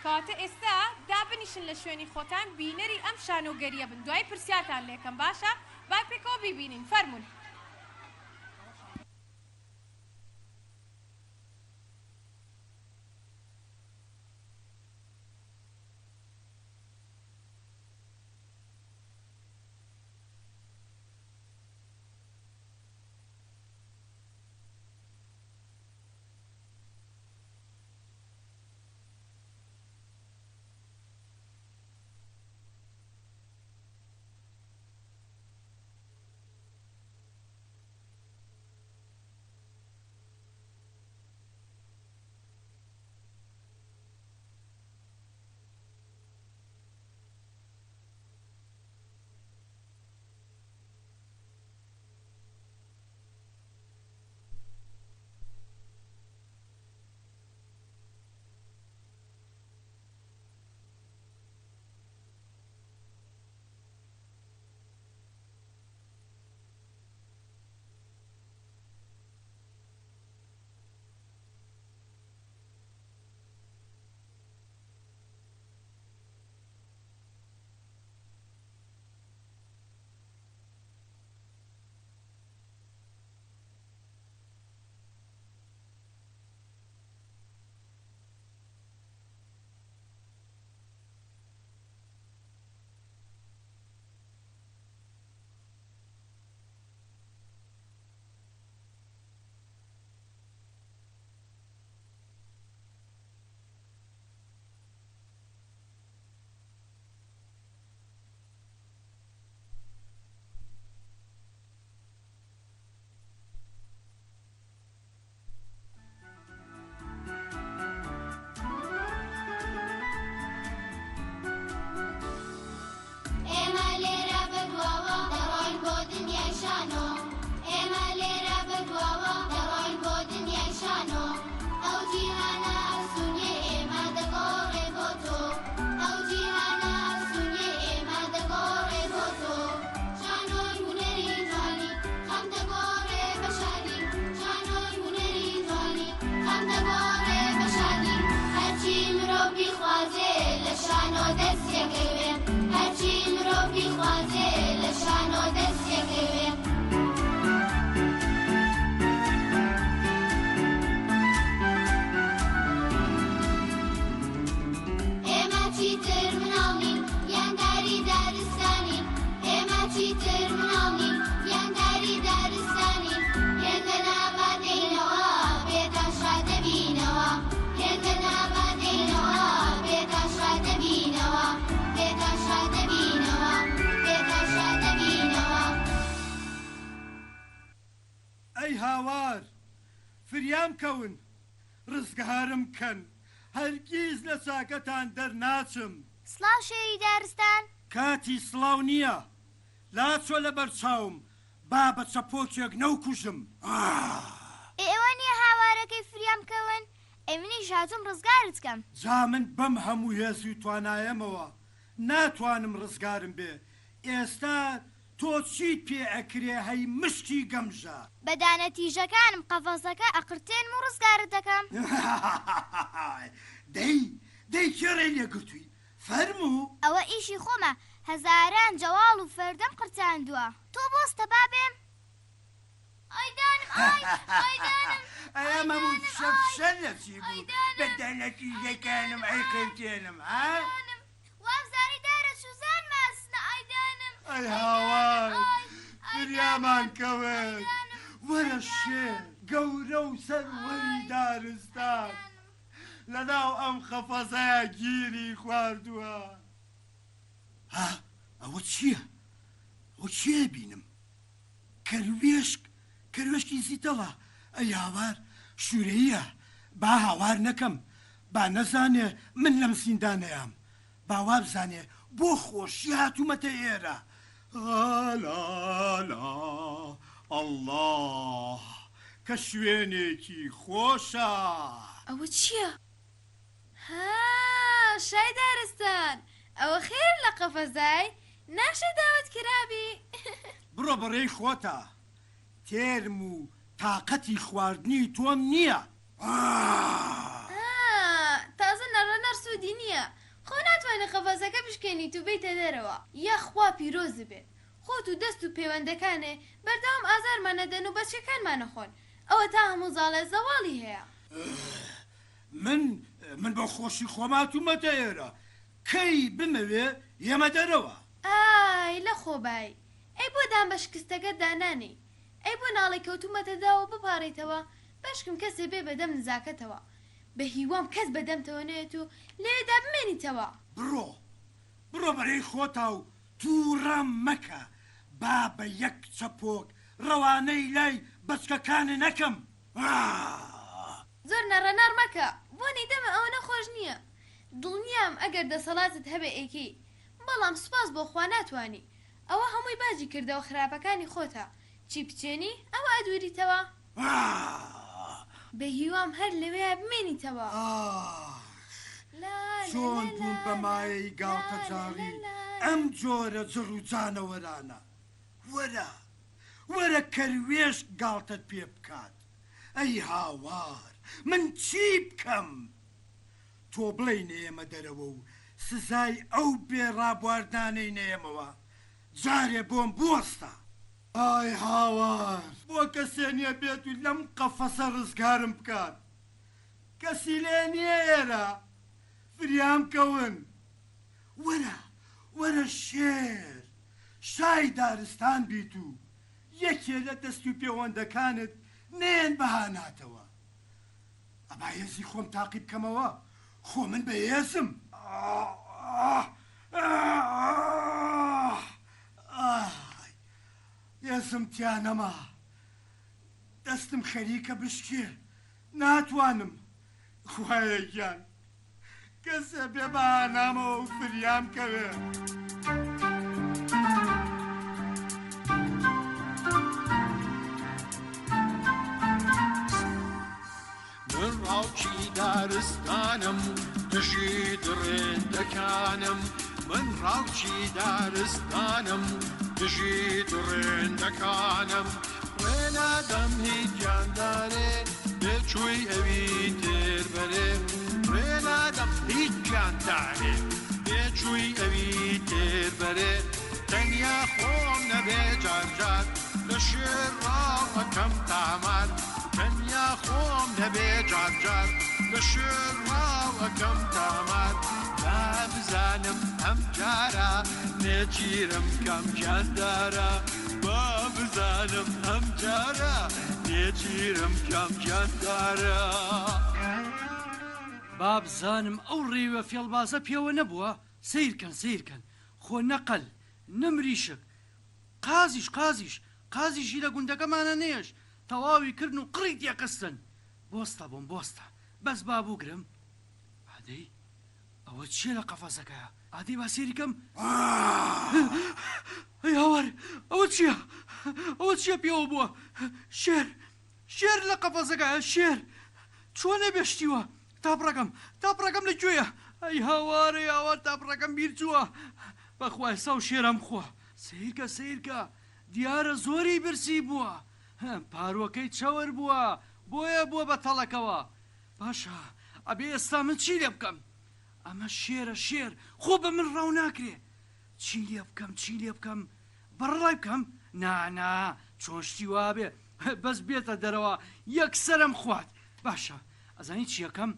کەواتە ئێستا دابنیشن لە شوێنی خۆتان بینەری ئەم شانۆگەریە بن دوای پرسیارتان لێکەم باشە با پێکەوە بیبینین فەرمون. فریام کەون ڕزگارم کەن هەرگیز لە چاکەتان دەرناچم. سڵاو شێری دارستان کاتی سڵاو نییە لاچۆ لە بەرچاوم با بە چەپۆکێک نەوکوژم. ئێوە نییە هاوارەکەی فریام کەون ئەمنیش هاتووم ڕزگارت بکەم. جا من بەم هەموو هێزی توانایەمەوە ناتوانم ڕزگارم بێ. ئێستا تۆ چیت پێ ئەکرێ هەی مشتی گەمژە؟ بەدانە تیژەکانم قەفەسەکە ئەقرتێن و ڕزگارت دەکەم. دەی کێڕێ لێگرتووی فەرموو. ئەوە ئیشی خۆمە هەزاران جەواڵ و فەردەم قرتاندووە تۆ بۆستە بابێم. ئایدانم ئایدانم ئەمەمون شەفشە لەچی بوو بەدانە تیژەکانم ئەیقرتێنم وابزاری دارە سوزان ماسنە ئایدانم. ئەی هاوار فریامان کەوێت وەرە شێر گەورە و سەروەری دارستان لەناو ئەم خەفەزەیە گیری خواردووە. ها ئەوە چییە؟ ئەوە چیە بینم؟ کەروێشکی زیتەڵە. ئەی هاوار شوورەیە، با هاوار نەکەم، با نەزانێ من لەم زیندانەیەم، باوا بزانێ بۆ خۆشی هاتوومەتە ئێرە. لا الله کە شوێنێکی خۆشە. ئەوە چییە؟ ها شای دارستان، ئەوە خێر لە قەفەزای ناشە داوت کرابی. بڕۆ بەڕێی خۆتە، تێرم و تااقەتی خواردنی تۆم نییە. تازە نەڕەنەر سوودی نییە، خۆ ناتوانێت قەفەزەکە بشکێنیت و بیتە دەرەوە. یاخوا پیرۆز بێت، خۆت و دەست و پەیوەندەکانێ بەردەوام ئازارمانەدەن و بەچەکانمانەخۆن. ئەوە تا هەموو زاڵە زەواڵی هەیە. من بە خۆشی خۆماتومەتە ئێرە، کەی بمەوێ ئێمە دەرەوە. ئای لە خۆبایی، ئەی بۆ دام بە شکستەکە دانانی، ئەی بۆ ناڵی کەوتومەتەداوە بپارڕیتەوە بەشکم کەسێ بێ بەدەم نزاکەتەوە، بە هیوام کەس بەدەمتەوە نێت و لێدا بمێنیتەوە. بڕۆ بەرەی خۆتا و تووڕەم مەکە، با بە یەک چەپۆک ڕەوانەی لای بەچکەکانە نەکەم. زۆر نەڕەنار مەکە، بۆنی دەمە ئەوە نەخۆش نییە. دڵنیام ئەگەر دەسەڵاتت هەبێ ئەیکەی، بەڵام سوپاس بۆ خوا ناتوانی. ئەوە هەمووی باجی کردەوە خراپەکانی خۆتە، چی بچێنی ئەوە ئەدووریتەوە. بە هیوام هەر لەوەیە بمێنیتەوە. چۆن بوون بە مایەی گاڵتە جاڕی ئەم جۆرە جڕ و جانەوەرانە. وەرە کەروێش گاڵتت پێ بکات. ئەی هاوار من چی بکەم؟ تۆ بڵێ نێمە دەرەوە و سزای ئەو بێڕابواردانەی نێمەوە جارێ بۆم بوەستە. ئای هاوار بۆ کەسێ نییە بێت و لەم قەفەسە ڕزگارم بکات. کەسی لێ نییە ئێرە، فریام کەون. وەرە شێر شای دارستان بیت و یەکێ لە دەست و پەیوەندەکانت نێن بەهاناتەوە. ئەبا هێزی خۆم تاقی بکەمەوە، خۆ من بە هێزم. هێزم تیانەما، دەستم خەریکە بشکێ، ناتوانم. خوایە گیان کەسە بێ بەهانامەوە و فریام کەوێ. من ڕاوچی دارستانم دژی دڕێندەکانم، من ڕاوچی دارستانم دژی دڕێندەکانم، ڕێنادەم هیچ جاندارێ بێچووی ئەوی تێربەرێ، ڕێنادەم هیچ جاندارێ بێچووی ئەوی تێربەرێ، تەنیا خۆم نەبێ جارجار لە شێر ڕاوەکەم تامار، تەنیا خۆم نەبێ جارجار لە شێر ڕاوەکەم تامار، با بزانم ئەم جارە نێچیرم کەم جاندارە، با بزانم ئەم جارە نێچیرم کەم جاندارە. با بزانم ئەو ڕێوە فێڵبازە پێوە نەبووە. سیرکەن خۆ نەقەل نەمریشک قازیشی لە گوندەکەمانە نێش، تەواوی کردن و قڕی تێکەستن. بۆستە بۆم بۆستە، بەس با بووگرم. ئادەی ئەوە چیە لە قەفەسەکەیە؟ ئادەی با سێریکەم. ئەی هاوار ئەوە چیە پێوە بووە؟ شێر لە قەفەسەکەیە، شێر چۆنە بێشتیوە؟ تاپڕەکەم لەکوێیە؟ ئەی هاوارەی هاوار تاپڕەکەم بیر چووە. بەخوای ساو شێرم خۆ. سیرکە دیارە زۆری برسی بووە، پارۆکەی چاوەر بووە، بۆیە بووە بە تەڵەکەوە. باشە ئەبێ ئێستا من چی لێ بکەم؟ ئەمە شێر خۆ بە من ڕاو ناکرێ. چی لێ بکەم؟ بەڕڵای بکەم؟ نا چۆن شتی وابێ بەس بێتە دەرەوە یەکسەرم خوات. باشە ئەزانی چی یەکەم؟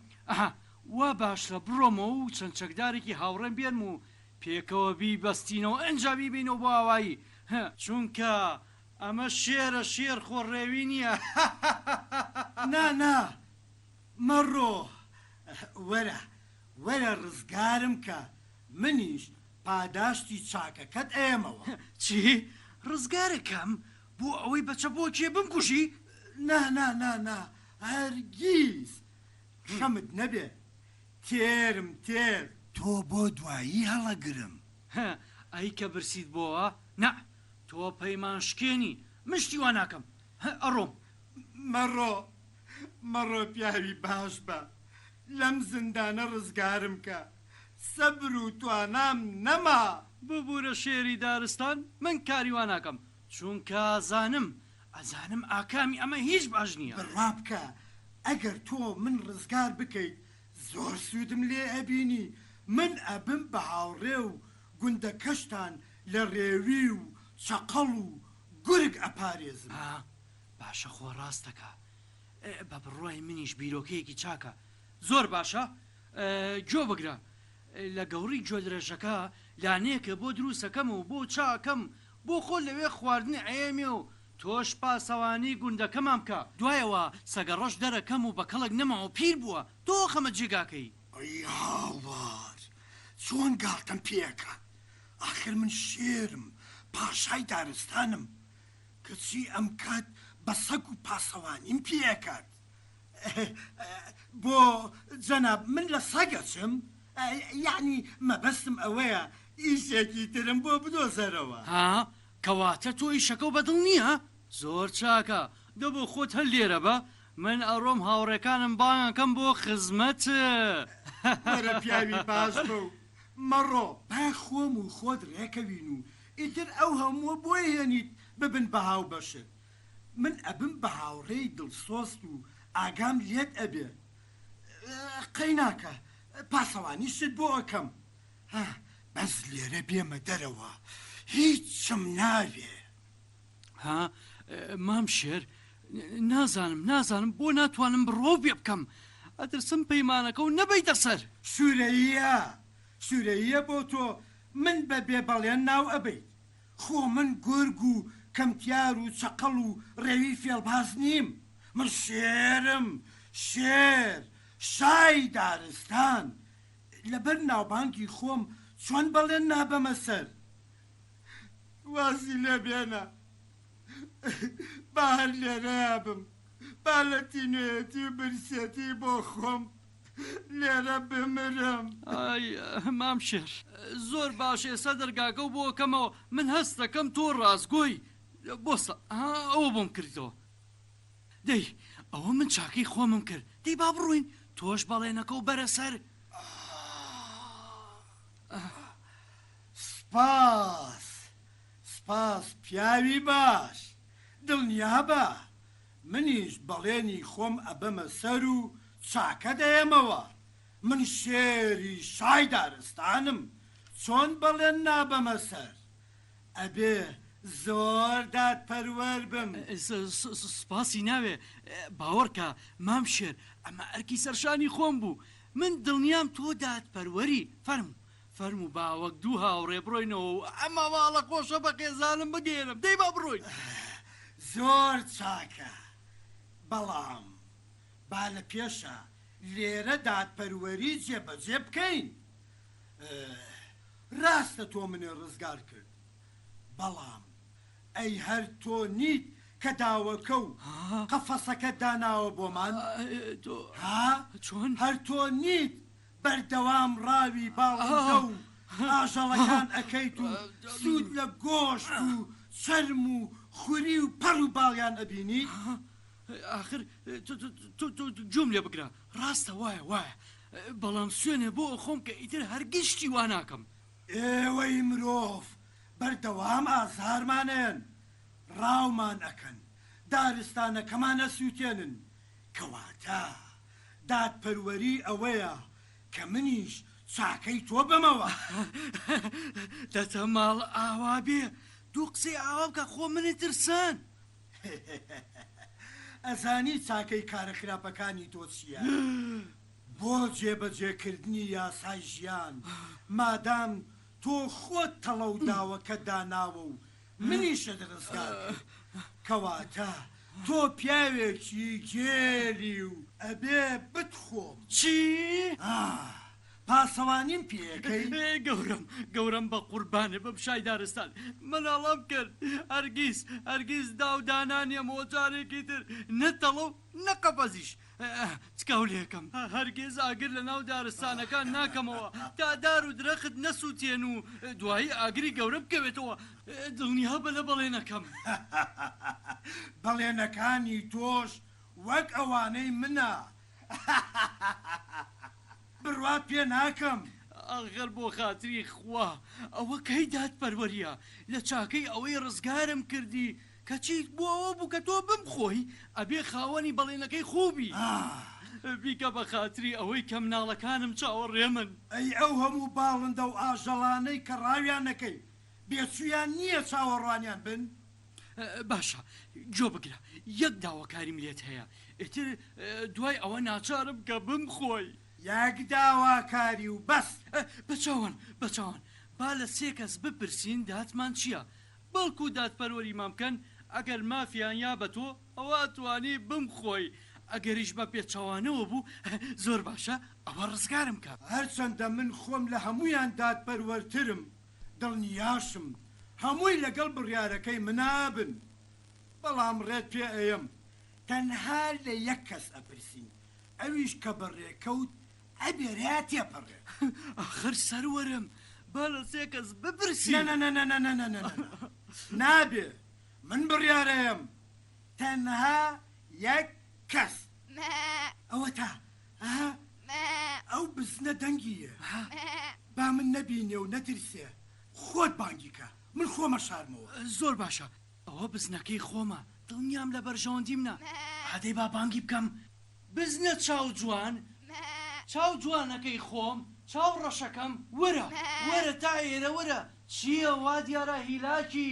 وا باشە بڕۆمەوە و چەند چەکدارێکی هاوڕێم بێنم و پێکەوە بیبەستینەوە ئەنجامی بینەوە بۆ ئاوایی، چونکە ئەمە شێر خۆڕێوی نییە. نا مەڕۆ وەرە ڕزگارم کە منیش پاداشتی چاکەکەت ئێمەوە. چی؟ ڕزگارەکەم بۆ ئەوەی بەچە بۆ کێ بمکوژی؟ نا هەرگیز خەمت نەبێ تێرم تێر تۆ بۆ دوایی هەڵەگرم. ئەی کە برسیت بۆوە؟ نا تۆ پەیمان شکێنی مشتی وا ناکەم ئەڕۆم. مەڕۆ پیاوی باش بە لەم زندانە ڕزگارم کە سەبر و توانام نەما. ببوورە شێری دارستان من کاری وا ناکەم چونکە ئەزانم ئاکامی ئەمە هیچ باش نییە. بڕوا بکە ئەگەر تۆ من ڕزگار بکەیت زۆر سوودم لێ ئەبینی من ئەبم بە هاوڕێ و گوندە کەشتان لە ڕێوی و چەقەڵ و گورگ ئەپارێزم. باشە خۆ ڕاستەکە بە بڕۆی منیش بیرۆکەیەکی چاکە زۆر باشە گوێ بگرە لە گەوڕی جۆدرێژەکە لانەیەکە بۆ دروستەکەم و بۆ چاکەم بۆ خۆ لەوێ خواردنی ئەیەمێ و تۆش پاسەوانی گوندەکەمان بکە دوایەوە سەگەڕەش دەرەکەم و بە کەڵک نەماوە پیر بووە تۆ خەمە جێگاکەی. ئەی هاوار چۆن گاڵتەم پێەکە ئاخر من شێرم پاشای دارستانم کەچی ئەم کات بە سەگ و پاسەوانیم پێکات. بۆ جەناب من لە سەگەچم یعنی مەبەستم ئەوەیە ئیشێکی ترم بۆ بدۆزەرەوە. کەواتە تۆ ئیشەکە بەدڵ نییە؟ زۆر چاکە دەبۆ خۆت هەل لێرە بە من ئەڕۆم هاوڕێکانم بانەکەم بۆ خزمەت. وەرە پیاوی باش بە و مەڕۆ با خۆم و خۆت ڕێکەوین و ئیتر ئەو هەمووە بۆی هێنیت ببن بە هاو بەشت. من ئەبم بە هاوڕێی دڵسۆست و ئاگام لێت ئەبێ قەی ناکە پاسەوانی شت بۆ ئەەکەم بەس لێرە بێمە دەرەوە هیچم ناوێ. مام شێر نازانم بۆ ناتوانم بڕۆ بێ بکەم ئەترسم پەیمانەکە و نەبەیتە سەر. سوورەیە بۆ تۆ من بە بێبەڵێن ناو ئەبەیت خۆ من گورگ و کەمتیار و چەقەڵ و ڕێوی فێڵباز نیم من شێرم شێر شای دارستان لەبەر ناوبانگی خۆم چۆن بەڵێن نابەمە سەر. وازی لێ بێنە با هەر لێرە بم با لە تینوێتی و برسێتی بۆ خۆم لێرە بمرم. مام شێر زۆر باشێ ئێستا دەرگاکە و بۆکەمەوە من هەست دەکەم تۆ ڕاستگۆی بۆسە ئەوە بۆم کردەوە. دەی ئەوە من چاکەی خۆمم کرد دەی با بڕووین تۆش بەڵێنەکە و بەرە سەر. سپاس پیاوی باش دڵنیا بە منیش بەڵێنی خۆم ئەبەمە سەر و چاکە دەیەمەوە. من شێری شای دارستانم چۆن بەڵێن نابەمە سەر ئەبێ زۆر دادپەروەر بم. سپاسی ناوێ باوەڕکە مام شێر ئەمە ئەرکی سەرشانی خۆم بوو من دڵنیام تۆ دادپەروەری فەرموو باوەک دوو هاوڕێ بڕۆینەوە و ئەمە واڵە خۆشە بە قێزانم بگێرم دەی با بڕۆین. زۆر چاکە بەڵام با لە پێشە لێرە دادپەروەری جێبەجێ بکەین. ڕاستە تۆ منێ ڕزگار کرد بەڵام ئەی هەر تۆ نیت کە داوەکە و قەفەسەکە داناوە بۆمان چۆن هەر تۆ نیت بەردەوام ڕاوی باڵندە و ئاژەڵەکان ئەەکەیت و سوود لە گۆشت و چەرم و خوری و پەڕ و باڵیان ئەبینی. آخر جوم لێ بگرە ڕاستە وایە بەڵام سوێنێ بۆ خۆم کە ئیتر هەرگیشتی وا ناکەم. ئێوەی مرۆڤ بەردەوام ئازارمانێن ڕاومان ئەکەن دارستانەکەمان ئەسووتێنن کەواتە دادپەروەری ئەوەیە کە منیش چاکەی تۆ بمەوە. دەتە ماڵ ئاوا بێ دوو قسەی ئاوا بکە خۆ منی ترسان. ئەزانی چاکەی کارە خراپەکانی تۆ چییە؟ بۆ جێبەجێکردنی یاسای ژیان مادام تۆ خۆت تەڵە و داوەکە داناوە و منیشە دەڕزگار کەواتە تۆ پیاوێکی گێلی و ئەبێ بتخۆم چی؟ پاسەوانیم پێەکەی گەورم بە قوربانێ بە بشای دارستان مناڵام کرد هەرگیز داودانانیەمەوە جارێکی تر نەتەڵە و نەقەپەزیش چکاولێکم هەرگیز ئاگر لە ناو دارستانەکان ناکەمەوە تا دار و درەخت نەسووتێن و دوایی ئاگری گەورە بکەوێتەوە دڵنیا بە لە بەڵێنەکەم بەڵێنەکانی تۆش وەک ئەوانەی منە بڕوا پێ ناکەم ئەغەر بۆ خاتری خوا ئەوە کەی دادپەروەریە لە چاکەی ئەوەی ڕزگارم کردی کەچیت بۆ ئەوە بوو کە تۆ بمخۆی ئەبێ خاوەنی بەڵێنەکەی خوبی بیکە بە خاتری ئەوەی کە مناڵەکانم چاوەڕێمن ئەی ئەو هەموو باڵندە و ئاژەڵانەی کە ڕاویانەکەی بێچویان نییە چاوەڕوانیان بن باشە جۆ بگرە یەک داواکاریم لێت هەیە ئیتر دوای ئەوە ناچارم کە بمخۆی یەک داواکاری و بەس بەچاوان با لە سێ کەس بپرسین داتمان چییە بەڵکو دادپەروەریمان بکەن ئەگەر مافیان یا بە تۆ ئەوە ئەتوانی بمخۆی ئەگەریش بە پێچەوانەوە بوو زۆر باشە ئەوە ڕزگارم کە هەرچەندە من خۆم لە هەمویان دادپەروەرترم دڵنیاشم هەمووی لەگەڵ بڕیارەکەی منابن بەڵام ڕێت پێ ئەیەم تەنها لە یەک کەس ئەپرسین ئەویش کە بەڕێکەوت ئەبێریا تێپەڕێ ئاخر سەروەرم با لە سێ کەس بپرسی نابێ من بڕیارەیەم تەنها یەک کەس ئەوە تا ئەو بزنە دەنگیە با من نەبینێ و نەترسێ خۆت بانگیکە من خۆمە شارمەوە زۆر باشە ئەوە بزنەکەی خۆمە دڵنیام لە بەرژەوەندیمنە هەدەی با بانگی بکەم بزنە چاو جوان چاو جوانەکەی خۆم چاو ڕەشەکەم وەرە تا ئێرە وەرە چییە وا دیارە هیلاکی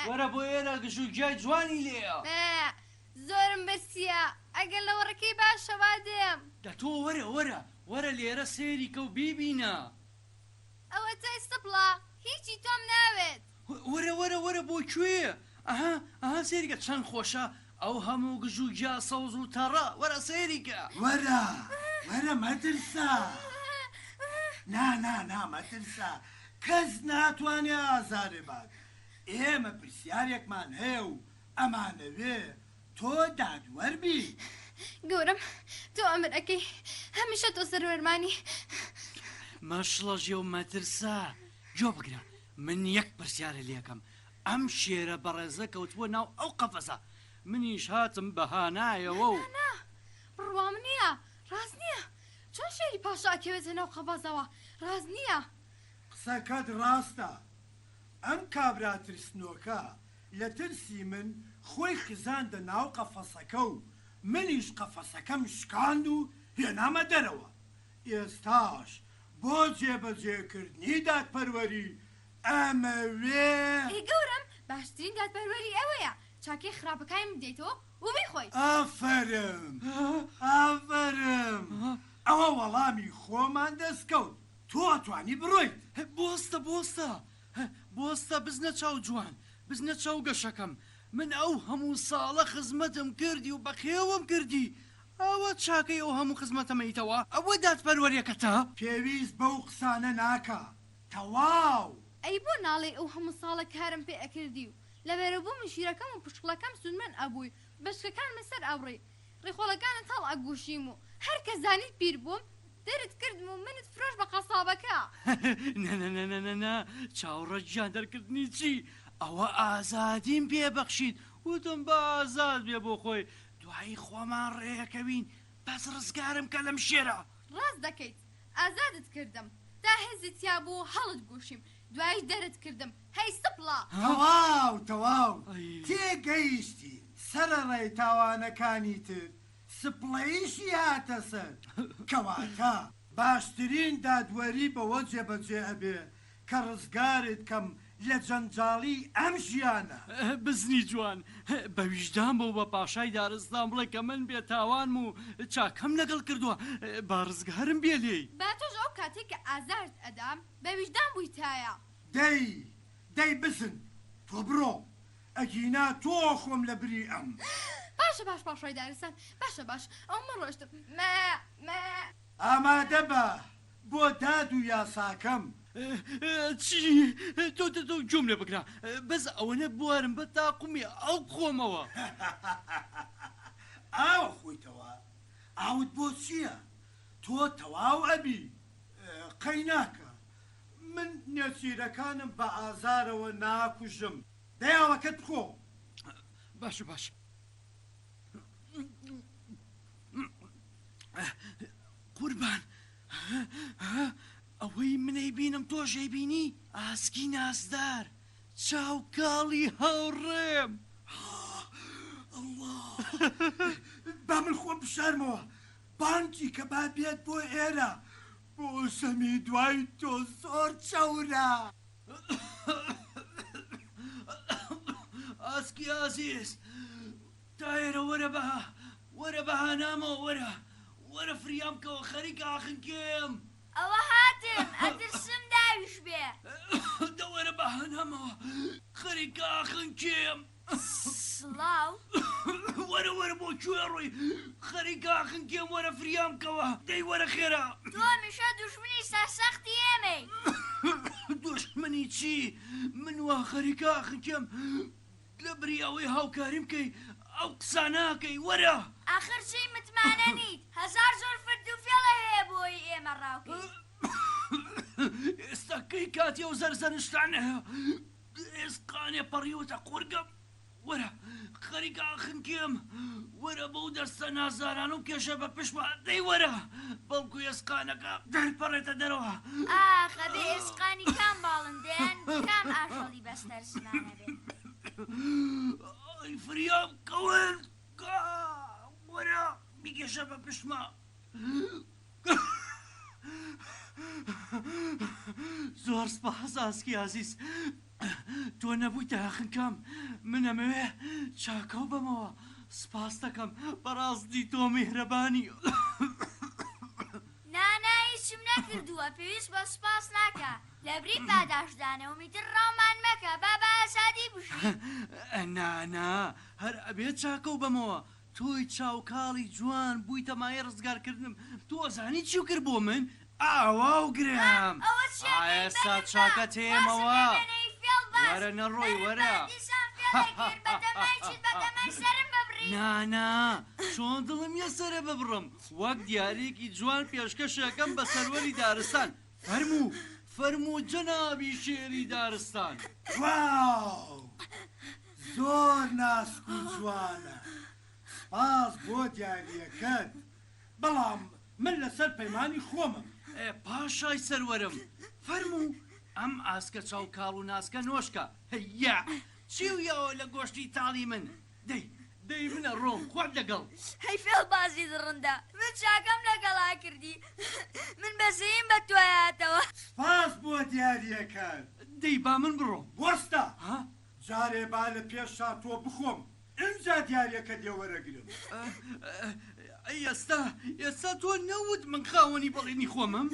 وەرە بۆ ئێرە گژوگیای جوانی لێە زۆرم بەسیە ئەگەر لە وەڕەکەی باشەوا دێم دە تۆ وەرە لێرە سێری کە و بیبینە ئەوە تای سپڵە هیچی تۆم ناوێت وەرە بۆ کوێ ئەها سێریکە چەند خۆشە ئەو هەموو گژوگیا سەوز و تەڕە وەرە سێریکە وەرە مەترسە مەترسە کەس ناتوانێ ئازارێ بات ئێمە پرسیارێکمان هەیە و ئەمانەوێ تۆ دادوەربی گەورم تۆ ئەمرەکەی هەمیشە تۆ سەروەرمانی مەشڵەژێ و مەترسە جۆ بگرە من یەک پرسیارە لێکەم ئەم شێرە بەڕێزە کەوتووە ناو ئەو قەفەزە منیش هاتم بەهانایەوە و بڕوام نییە ڕاست نییە چۆن شێری پاشاکەوێتە ناو قەفەزەوە ڕاست نییە قسەکەت ڕاستە ئەم کابرا ترسنۆکە لە ترسی من خۆی خزاندە ناو قەفەسەکە و منیش قەفەسەکەم شکاند و هێنامە دەرەوە ئێستاش بۆ جێبەجێکردنی دادپەروەری ئەمەوێ گەورم باشترین دادپەروەری ئەوەیە چاکەی خراپەکانی بدەیتەوە و بیخۆیت ئافەرم ئەوە وەڵامی خۆمان دەستکەوت تۆ ئەتوانی بڕۆیت بۆستە بزنە چاو جوان بزنە چاو گەشەکەم من ئەو هەموو ساڵە خزمەتم کردی و بەخێوم کردی ئەوە چاکەی ئەو هەموو خزمەتەمەیتەوە ئەوە دادپەروەریەکەتە پێویست بەو قسانە ناکە تەواو ئەی بۆ ناڵێ ئەو هەموو ساڵە کارم پێ ئەکردی و لەبەرە بوو مشیرەکەم و پشکڵەکەم سودمەن ئەبووی بەشکەکان مەسەر ئەوڕێ ڕێخۆڵەکانت هەڵ ئەگوشیم و هەر کە زانیت پیر بووم دەرت کردم و منت فرۆش بە قەسابەکە نە چاوڕە گیان دەرکردنی چی ئەوە ئازادیم پێبەخشید وتم بە ئازاد بێ بۆ خۆی دوایی خۆمان ڕێەکەوین بەس ڕزگارم کە لەم شێرە ڕاست دەکەیت ئازادت کردم تا هێزت یا بوو هەڵت گوشیم دوایش دەرت کردم هەی سپڵە تەواو تێگەیشتی سەرە ڕێی تاوانەکانی تر سپڵەیشی هاتە سەر کەواتە باشترین دادوەری بەوە جێبەجێ ئەبێ کە ڕزگارت کەم لە جەنجاڵی ئەم ژیانە بزنی جوان بە ویژدان بۆ بە پاشای دارستان بڵێ کە من بێتاوانم و چاکەم لەگەڵ کردووە با ڕزگارم بێ لێی با تۆش ئەو کاتێک کە ئازارت ئەدام بە ویژدان بوویتایە دەی بزن تۆ بڕۆ ئەگینا تۆ خۆم لە بری ئەم باش باش پاشای دارستان باش ئەومە ڕۆشتم ئامادە بە بۆ داد و یاساکەم. چی تۆ گوێم لێ بگرە بەس ئەوەنە بوارم بە تاقومی ئەو خۆمەوە. ئاوە خۆیتەوە ئاوت بۆ چییە؟ تۆ تەواو ئەبی قەی ناکە من نێچیرەکانم بە ئازارەوە ناکوژم دەیاوەکەت بخۆ. باش قوربان ئەوەی منەی بینم تۆشەی بینی ئاسکی ناسدار چاو کاڵی هاوڕێم. با من خۆم بشارمەوە بانکی کە با بێت بۆ ئێرە بۆ سەمی دوای تۆ زۆر چاورە. ئاسکی ئازیز تا ئێرە وەرە بەهانامەوە وەرە فریامکەوە خەریکە ئاخنکێم. ئەوە هاتم ئەترسم داویش بێ. دەوەرە بەهانامەوە خەریکە ئاخنکێم. سڵاو وەرە بۆ کوێ ڕۆی خەریکە ئاخنکێم وەرە فریامکەوە دەی وەرە خێرا. تۆ هەمیشە دوژمنی سەرسەختی ئێمەی. دوژمنی چی؟ من وا خەریکە ئاخنکێم لە بری ئەوەی هاوکاریم بکەی ئەو قسە ناکەی وەرە. ئاخر چی متمانە نیت هەزار زۆر فرد و فێڵە هەیە بۆی ئێمە ڕاوکەی. ئێستا کەی کاتی ئەو زەرزەنشتان هەیە ئێسقانێ پەڕیوتە قورگەم وەرە خەریکە ئاخنکێم وەرە بەو دەستە نازاران و کێشە بە پشمە دەی وەرە بەڵکو ئێسقانەکە دەرپەڕێتە دەرەوە. ئاخە بێ ئێسقانی کام باڵندەیان کام ئاژەڵی بەستەرسمانە بێت. ئەی فریام کەون وەرە میگەشە بە پشمە. زۆر سپاس ئاسکی عزیز تۆ نەبوویتە ئاخنکەم من ئەمەوێ چاکەو بەمەوە سپاس دەکەم بەڕاستی تۆ میهرەبانی. نانا هیچم نەکردووە پێویست بە سپاس ناکە لەبری پاداشدانە و میتر ڕاومان مەکە با ئاسادی بژی. نانا هەر ئەبێت چاکەو بەمەوە تۆی چاوکاڵی جوان بوویتە مایە ڕزگارکردنم تۆ زانی چی کرد بۆ من؟ ئاوا و گرم ئێستا چاکە تێمەوە وەرە نەڕۆی وەرە. نانا چۆن دڵم یە سەرە ببڕم وەک دیارێکی جوان پێشکەشەکەم بە سەروەری دارستان فەرموو جەنابی شێری دارستان. واو زۆر ناسک و جوانە سپاس بۆ دیاریەکەت بەڵام من لەسەر پەیمانی خۆمم. پاشای سەروەرم فەرموو ئەم ئاسکە چاوکاڵ و ناسکە نۆشکە هەیە چیویەوە لە گۆشتی تاڵی من دەی منە ڕۆم خۆت لەگەڵ. هەی فێڵ بازی دڕندا من چاکەم لەگەڵا کردی من بەزەیم بە توایەتەوە. سپاس بۆ دیاریەکەت. دەی با من بڕۆم وەستە جارێ با لە پێشا تۆ بخۆم ئینجا دیاریەکە دێوەرەگرم. ئێستا تۆ نەوت من خاوەنی بەڵێنی خۆمم؟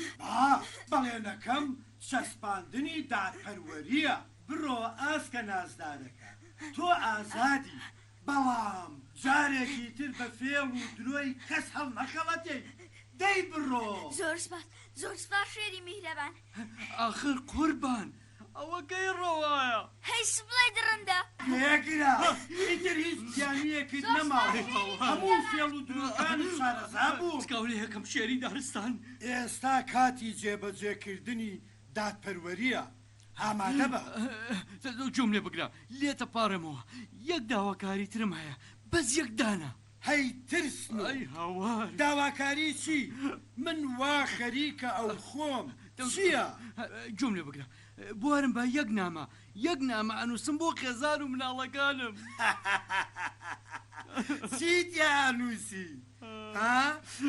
بەڵێنەکەم چەسپاندنی دادپەروەریە بڕۆ ئاسکە نازدارەکە تۆ ئازادی بەڵام جارێکی تر بە فێڵ و درۆی کەس هەڵ نەخەڵەتێ دەی بڕۆ. زۆر سپاس شێری میهرەبان. ئاخر قوربان ئەوە کەی ڕەوایە هەی سبڵی درندا پێگرە ئیتر هیچ گیانویەکت نەماوە هەموو فێڵ و درۆکانی شارەزا بوو. سکاولێ یەکەم شێری دارستان ئێستا کاتی جێبەجێکردنی دادپەروەریە ئامادە بە. جوم لێ بگرە لێتە پارەمەوە یەک داواکاری ترم هەیە بەس یەک دانە. هەی ترسن ئەی هاوار داواکاری چی؟ من وا خەریکە ئەو خۆم چییە؟ جوم لێ بگرە بوارم بە یەک نامە ئەنووسم بۆ خێزان و مناڵەکانم. چی تیا ئەنووسی؟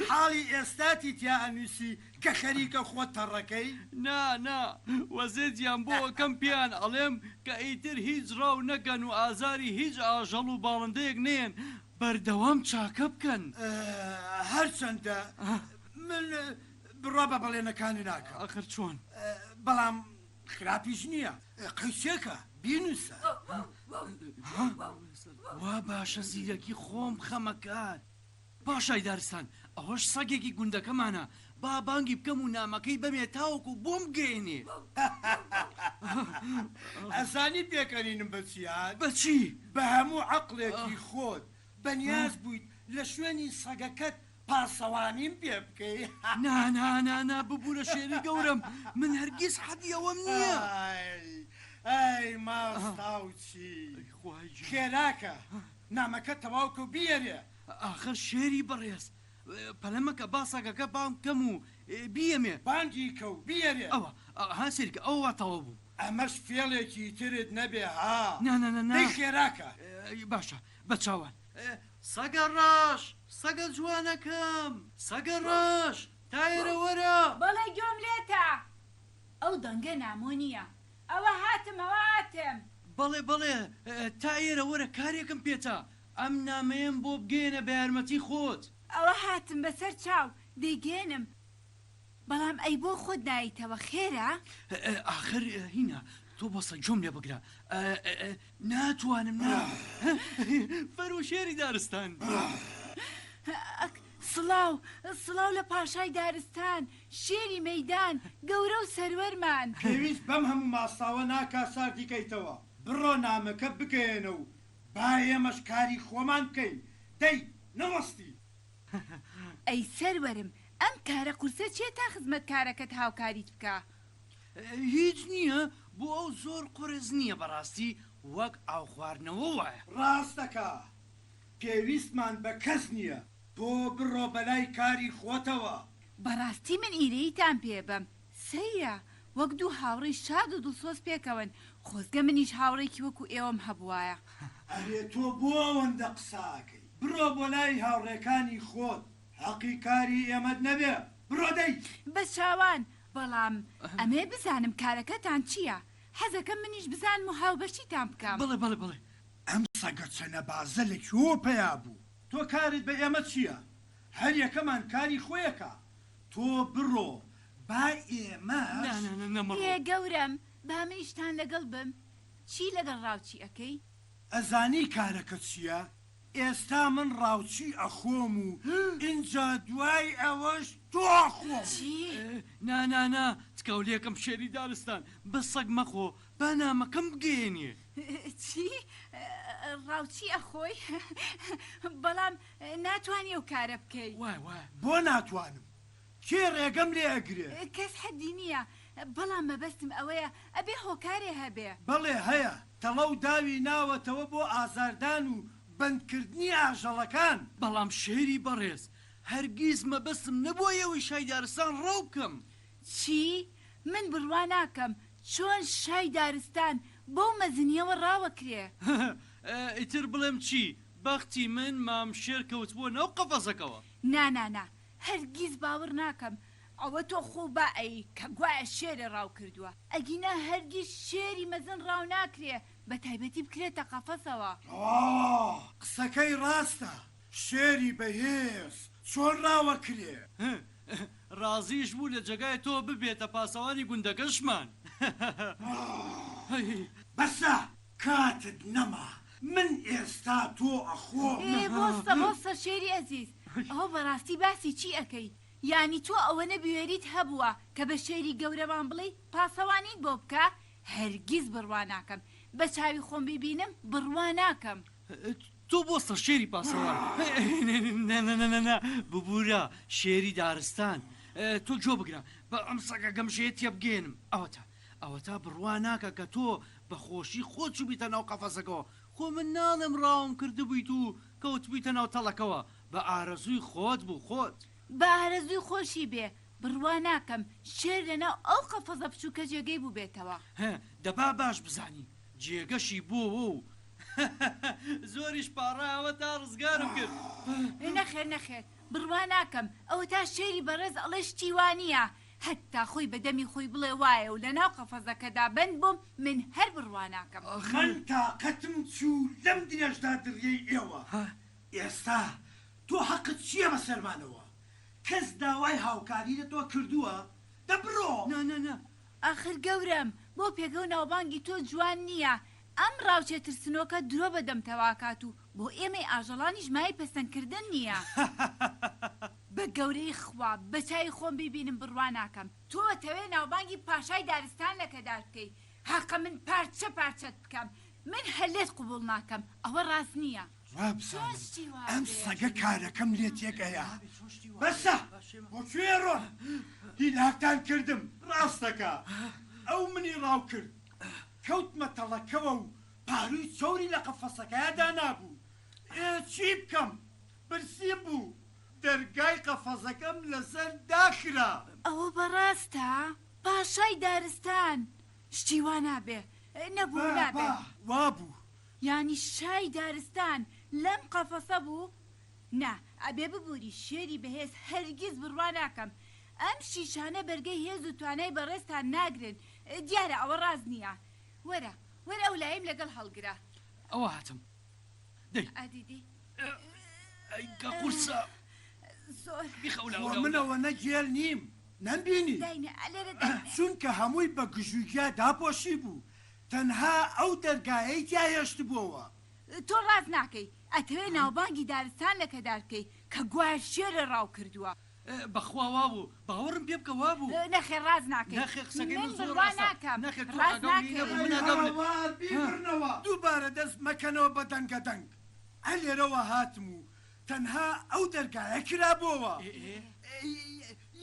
حاڵی ئێستاتی تیا ئەنووسی کە خەریکە خۆت تەڕەکەی؟ نا وەزێجیان بۆ ئەەکەم پیان ئەڵێم کە ئیتر هیچ ڕاو نەکەن و ئازاری هیچ ئاژەڵ و باڵندەیەک نێن بەردەوام چاکە بکەن. هەرچەندە من بڕوا بە بەڵێنەکانی ناکەم. ئاخر چۆن؟ بەڵام خراپیش نییە قەیسێکە بینوسە وا باشە زیرەکی خۆم خەمەکات پاشای دارستان ئەوەش سەگێکی گوندەکەمانە با بانگی بکەم و نامەکەی بەمێ تاوەکو بۆم گەێنێ ئەزانی پێکەنینم بەچیان بەچی بە هەموو عەقڵێکی خۆت بەنیاز بوویت لە شوێنی سەگەکەت پاسەوانیم پێ بکەی نا ببوورە شێری گەورم من هەرگیز حەدی ئەوەم نییە ئەی ماستاوچی خێراکە نامەکە تەواوکە و بیێرێ ئاخر شێری بەڕێز پەلەمەکە با سەگەکە بام کەم و بیەمێ بانگی کە و بیێرێ ئەوە ها سێرکە ئەوە تەوا بوو ئەمەش فێڵێکی ترت نەبێ ها نا خێراکە باشە بە چاوان سەگە ڕاش سەگە جوانەکەم سەگە ڕاش تایرە وەرە بەڵێ گۆم لێتە ئەو دەنگە نامۆنیە ئەوە هاتم بەڵێ تایرە وەرە کارێکم پێتە ئەم نامەیەم بۆ بگێنە بە یارمەتی خۆت ئەوە هاتم بەسەر چاو دەیگێنم بەڵام ئەی بۆ خۆت دایتەوە خێرە؟ ئاخر هینە تۆ بەسە جۆم لێ بگرە ناتوانم نا فەرو شێری دارستان سڵاو لە پاشای دارستان شێری مەیدان گەورە و سەروەرمان پێویست بەم هەموو ماساوە ناکا ساردیکەیتەوە بڕۆ نامەکە بگەێنە و با ئێمەش کاری خۆمان بکەین دەی نەوەستی ئەی سەروەرم ئەم کارە قورسە چێ تا خزمەت کارەکەت هاوکاریت بکە هیچ نییە بۆ ئەو زۆر قڕز نییە بەڕاستی وەک ئاو خواردنەوە وایە ڕاستەکە پێویستمان بە کەس نییە تۆ بڕۆ بەلای کاری خۆتەوە بەڕاستی من ئیرەیتان پێبم سەیرە وەک دوو هاوڕێی شاد و دڵسۆز پێکەون خۆزگە منیش هاوڕێکی وەکو ئێوەم هەبوایە ئەرێ تۆ بۆ ئەوەندە قساکەی بڕۆ بۆ لای هاوڕێکانی خۆت حەقی کاری ئێمەت نەبێ بڕۆ دەی بە چاوان بەڵام ئەمێ بزانم کارەکەتان چییە حەزەکەم منیش بزانم و هاوبەشیتان بکەم بڵێ ئەم سەگە چەنە بازەلێکی وە پێیا بوو تۆ کارت بە ئێمە چییە؟ هەر یەکەمان کاری خۆیەکە تۆ بڕۆ با ئێمە گەورم با منیشتان لەگەڵ بم چی لەگەڵ ڕاوچی ئەەکەی؟ ئەزانی کارەکە چییە؟ ئێستا من ڕاوچی ئەخۆم و ئینجا دوای ئەوەش تۆ ئەخۆم نا تکەولێکم شێری دارستان بە سەگ مەخۆ با نامەکەم بگەێنێ چی؟ ڕاوچی ئەخۆی؟ بەڵام ناتوانێ و کارە بکەی وای بۆ ناتوانم کێ ڕێگەم لێ ئەگرێ کەس حەدی نییە بەڵام مەبەستم ئەوەیە ئەبێ هۆکارێ هەبێ بەڵێ هەیە تەڵە و داوی ناوەتەوە بۆ ئازاردان و بەندکردنی ئاژەڵەکان بەڵام شێری بەڕێز هەرگیز مەبەستم نەبوویەوەی شای دارستان ڕاو بکەم چی؟ من بڕوا ناکەم چۆن شای دارستان بۆ مەزنیەوە ڕاوەکرێ ئیتر بڵێم چی بەختی من مام شێر کەوتبووە ناو قەفەزەکەوە نا هەرگیز باوەڕ ناکەم ئەوە تۆ خۆ با ئەی کە گوایە شێرە ڕاو کردووە ئەگینا هەرگیز شێری مەزن ڕاو ناکرێ بە تایبەتی بکرێتە قەفەسەوە قسەکەی ڕاستە شێری بەهێز چۆن ڕاوەکرێ ڕازیش بوو لە جێگای تۆ ببێتە پاسەوانی گوندەکەشمان بەسە کاتت نەما من ئێستا تۆ ئەخۆم بۆستە شێری ئەزیز ئەوە بەڕاستی باسی چی ئەەکەی یانی تۆ ئەوە نەبوێریت هەبووە کە بە شێری گەورەمان بڵێ پاسەوانیت بۆ بکە هەرگیز بڕوا ناکەم بە چاوی خۆم ببینم بڕوا ناکەم تۆ بۆستە شێری پاسەوان ببوورە شێری دارستان تۆ جۆ بگرە بە ئەم سەگە گەمژێتیە بگێنم ئەوە تا بڕوا ناکە کە تۆ بە خۆشی خۆت چوبیتە ناو قەفەسەکەەوە خۆ من ناڵم ڕاوم کردبوویت و کەوتبیتە ناو تەڵەکەوە بە ئارەزووی خۆت بوو خۆت بە ئارەزووی خۆشی بێ بڕوا ناکەم شێر لەناو ئەو قەفەزە بچووکە جێگەی بوو بێتەوە دەبا باش بزانی جێگەشی بووە و زۆریش پاڕایەوە تا ڕزگارم کرد نەخێر بڕوا ناکەم ئەوە تا شێری بەڕێز ئەڵێ شتیوانیە هەتا خۆی بەدەمی خۆی بڵێ وایە و لە ناو قەفەزەکەدا بند بووم من هەر بڕوا ناکەم من تاقەتم چوو لەم درێژدا دڕیەی ئێوە ئێستا تۆ حەقت چییە بەسەرمانەوە کەس داوای هاوکاری لە تۆ کردووە دەبڕۆ نا ئاخر گەورم بۆ پێگە و ناوبانگی تۆ جوان نییە ئەم ڕاوچێترسنۆکە درۆ بەدەم تەواکات و بۆ ئێمەی ئاژەڵانیش مای پەسەندکردن نییە. بە گەورەی خوا بە چای خۆم بیبینم بڕوان ناکەم. تۆ تەوێ ناوبانگی پاشای دارستان لەکەدار بکەی. حەقە من پارچە پارچەت بکەم. من هەلێت قبول ناکەم. ئەوە ڕاست نییە. وابزانم ئەم سەگە کارەکەم لێ تێگەیە. بەسە بۆ کوێ ڕۆن هیلاکتان کردم ڕاستەکە ئەو منی ڕاو کرد کەوتمە تەڵەکەوە و پاروی چۆری لە قەفەسەکەیادا نابوو. چی بکەم برسیم بوو دەرگای قەفەزەکەم لەسەر داخرا. ئەوە بەڕاستە پاشای دارستان شتی وا نابێ نەبوو نابێ وابوو یانی شای دارستان لەم قەفەسە بوو نا ئەبێ ببووری شێری بەهێز هەرگیز بڕوان ناکەم. ئەم شیشانە بەرگەی هێز و توانای بەڕێستان ناگرن. دیارە ئەوە ڕاز نییە. وەرە وەرە ئەو لایم لەگەڵ هەڵگرە. ئەوە هاتم دەی ئەدیدی ئەیگە قورسە زۆر منەوە نەگێل نیم نەمبینی چونکە هەمووی بە گژوگیا داپۆشی بوو تەنها ئەو دەرگایەی تیاهێشت بووەوە. تۆ ڕاز ناکەی ئەتەوێ ناوبانگی دارستان لەکەدار بکەی کە گوار شێرە ڕاو کردووە. بەخوا وابوو باوەڕم پێ بکە وابوو نەخێ ڕاز ناکەی من بڕوان ناکەم بیبرنەوە دووبارە دەست مەکەنەوە بە دەنگە دەنگ. ئەلێرەوە هاتم و تەنها ئەو دەرگایە کرابۆوە.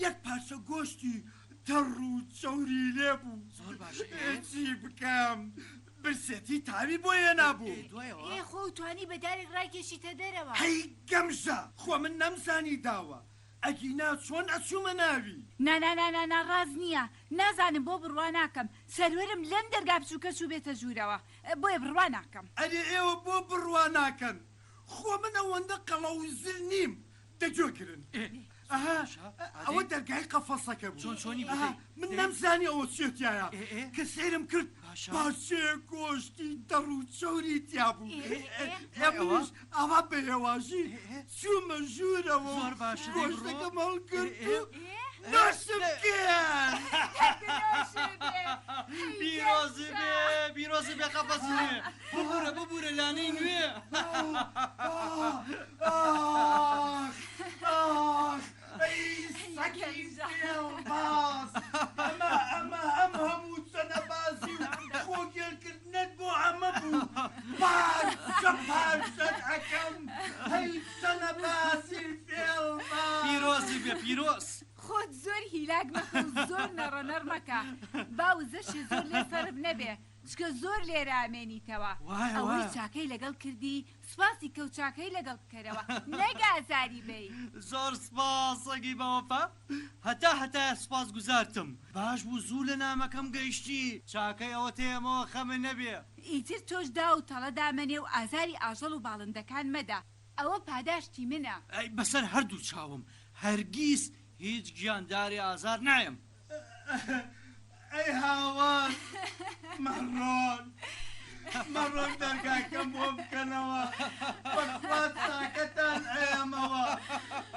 یەک پارچە گۆشتی تەڕ و چەوری لێ بوو. زۆر باشە چی بکەم برسێتی تاوی بۆیە نابوو. خۆ توانی بەدارێک ڕاکێشیتە دەرەوە. هەی گەمژە خۆ من نەمزانی داوە ئەگینا چۆن ئەچوومە ناوی. نانانانانا ڕاز نییە نازانم بۆ بڕوان ناکەم سەروەرم لەم دەرگا بچووکە چوو بێتە ژوورەوە بۆیە بڕوان ناکەم. ئەرێ ئێوە بۆ بڕوان ناکەن خۆ من ئەوەندە قەڵە و زر نیم دەجۆگرن. ئەوە دەرگای قەفەسەکە بوو. چۆنی من نەمزانی ئەوە چێتیایە کە سێرم کرد پارچێ گۆشتی دەڕ و چۆری تیا بوو. ئێمەش ئەوە بە هێواشی چوومە ژوورەوە گۆشتەکەم هەڵگرت و ناشم کرد. بیرۆزی بێ قەفەسی نوێ ببوورە لانەی نوێ. ئەمە هەموو چەنە بازی و خۆگێڵکردنت بۆ ئەمە بوو. پارچە پارچەت ئەەکەم هەی چەنە بازی فێڵما. پیرۆزی بێ پیرۆز خۆت زۆر هیلاک مەکە و زۆر نەڕەنەر مەکە باوزەشی زۆر لێ سەرب نەبێ چکە زۆر لێرە ئامێنیتەوە. ئەوەی چاکەی لەگەڵ کردی سوپاسی کەوچاکەی لەگەڵ بکەرەوە نەگازاری بێی. زۆر سپاسەگی بەوەپە هەتا سپاس گوزارتم. باش بوو زوو لە نامەکەم گەیشتی چاکەی ئەوە تێمەوە خەمە نەبێ. ئیتر تۆش دا و تەڵە دامەنێ و ئازاری ئاژەڵ و باڵندەکان مەدا ئەوە پاداشتی منە. بەسەر هەردوو چاوم هەرگیز هیچ گیانداری ئازار نایم. ئەی هاوار مەڕۆن دەرگاکەم بۆ بکەنەوە بەخوا چاکەتان ئەیەمەوە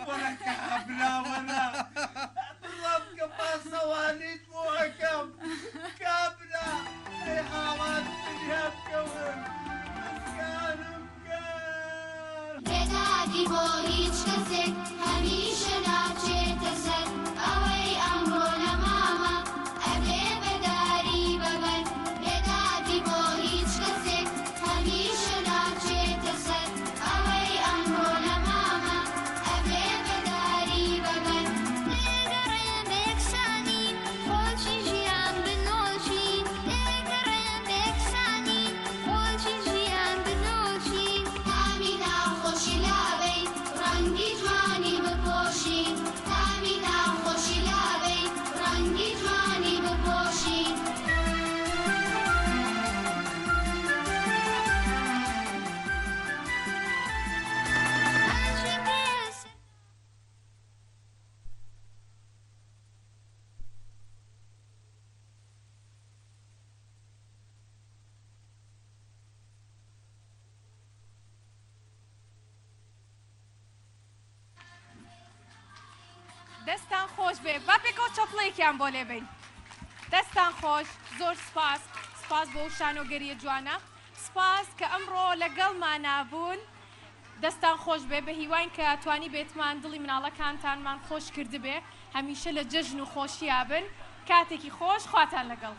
وەرە کابراوەرە بڕە بکە پاسەوانیت بۆ ئەەکەم کابرا ئەی هاوار دنیا بکەون دەستکارم کرد. بێدادی بۆ هیچ کەسێک هەمیشە ناچێتە سەر ئەوەی ئەمڕۆ لە مامە ئەبێ بەداری بەبەر. بێدادی بۆ هیچ کەسێک هەمیشە ناچێتە سەر ئەوەی ئەمڕۆ لە مامە ئەبێ بەداری بەبەر. لێگەڕێن بە یەکسانی خۆڵکی ژیان بنۆژین. لێگەڕێن بە یەکسانی خۆڵکی ژیان بنۆژین. تامی ناخۆشی لاوەی ڕەنگی جوانی بپۆشین. تامی ناخۆشی لاوەی ڕەنگی جوانی بپۆشین. دەستان خۆش بێ با پێکەوە چەپڵەیەکیان بۆ لێبین. دەستان خۆش زۆر سپاس بۆ شانۆگەریە جوانە. سپاس کە ئەمڕۆ لەگەڵمان نابوون دەستان خۆش بێ بە هیوان کە توانی بێتمان دڵی مناڵەکانتانمان خۆش کردبێ هەمیشە لە جەژن و خۆشیابن کاتێکی خۆش خواتان لەگەڵ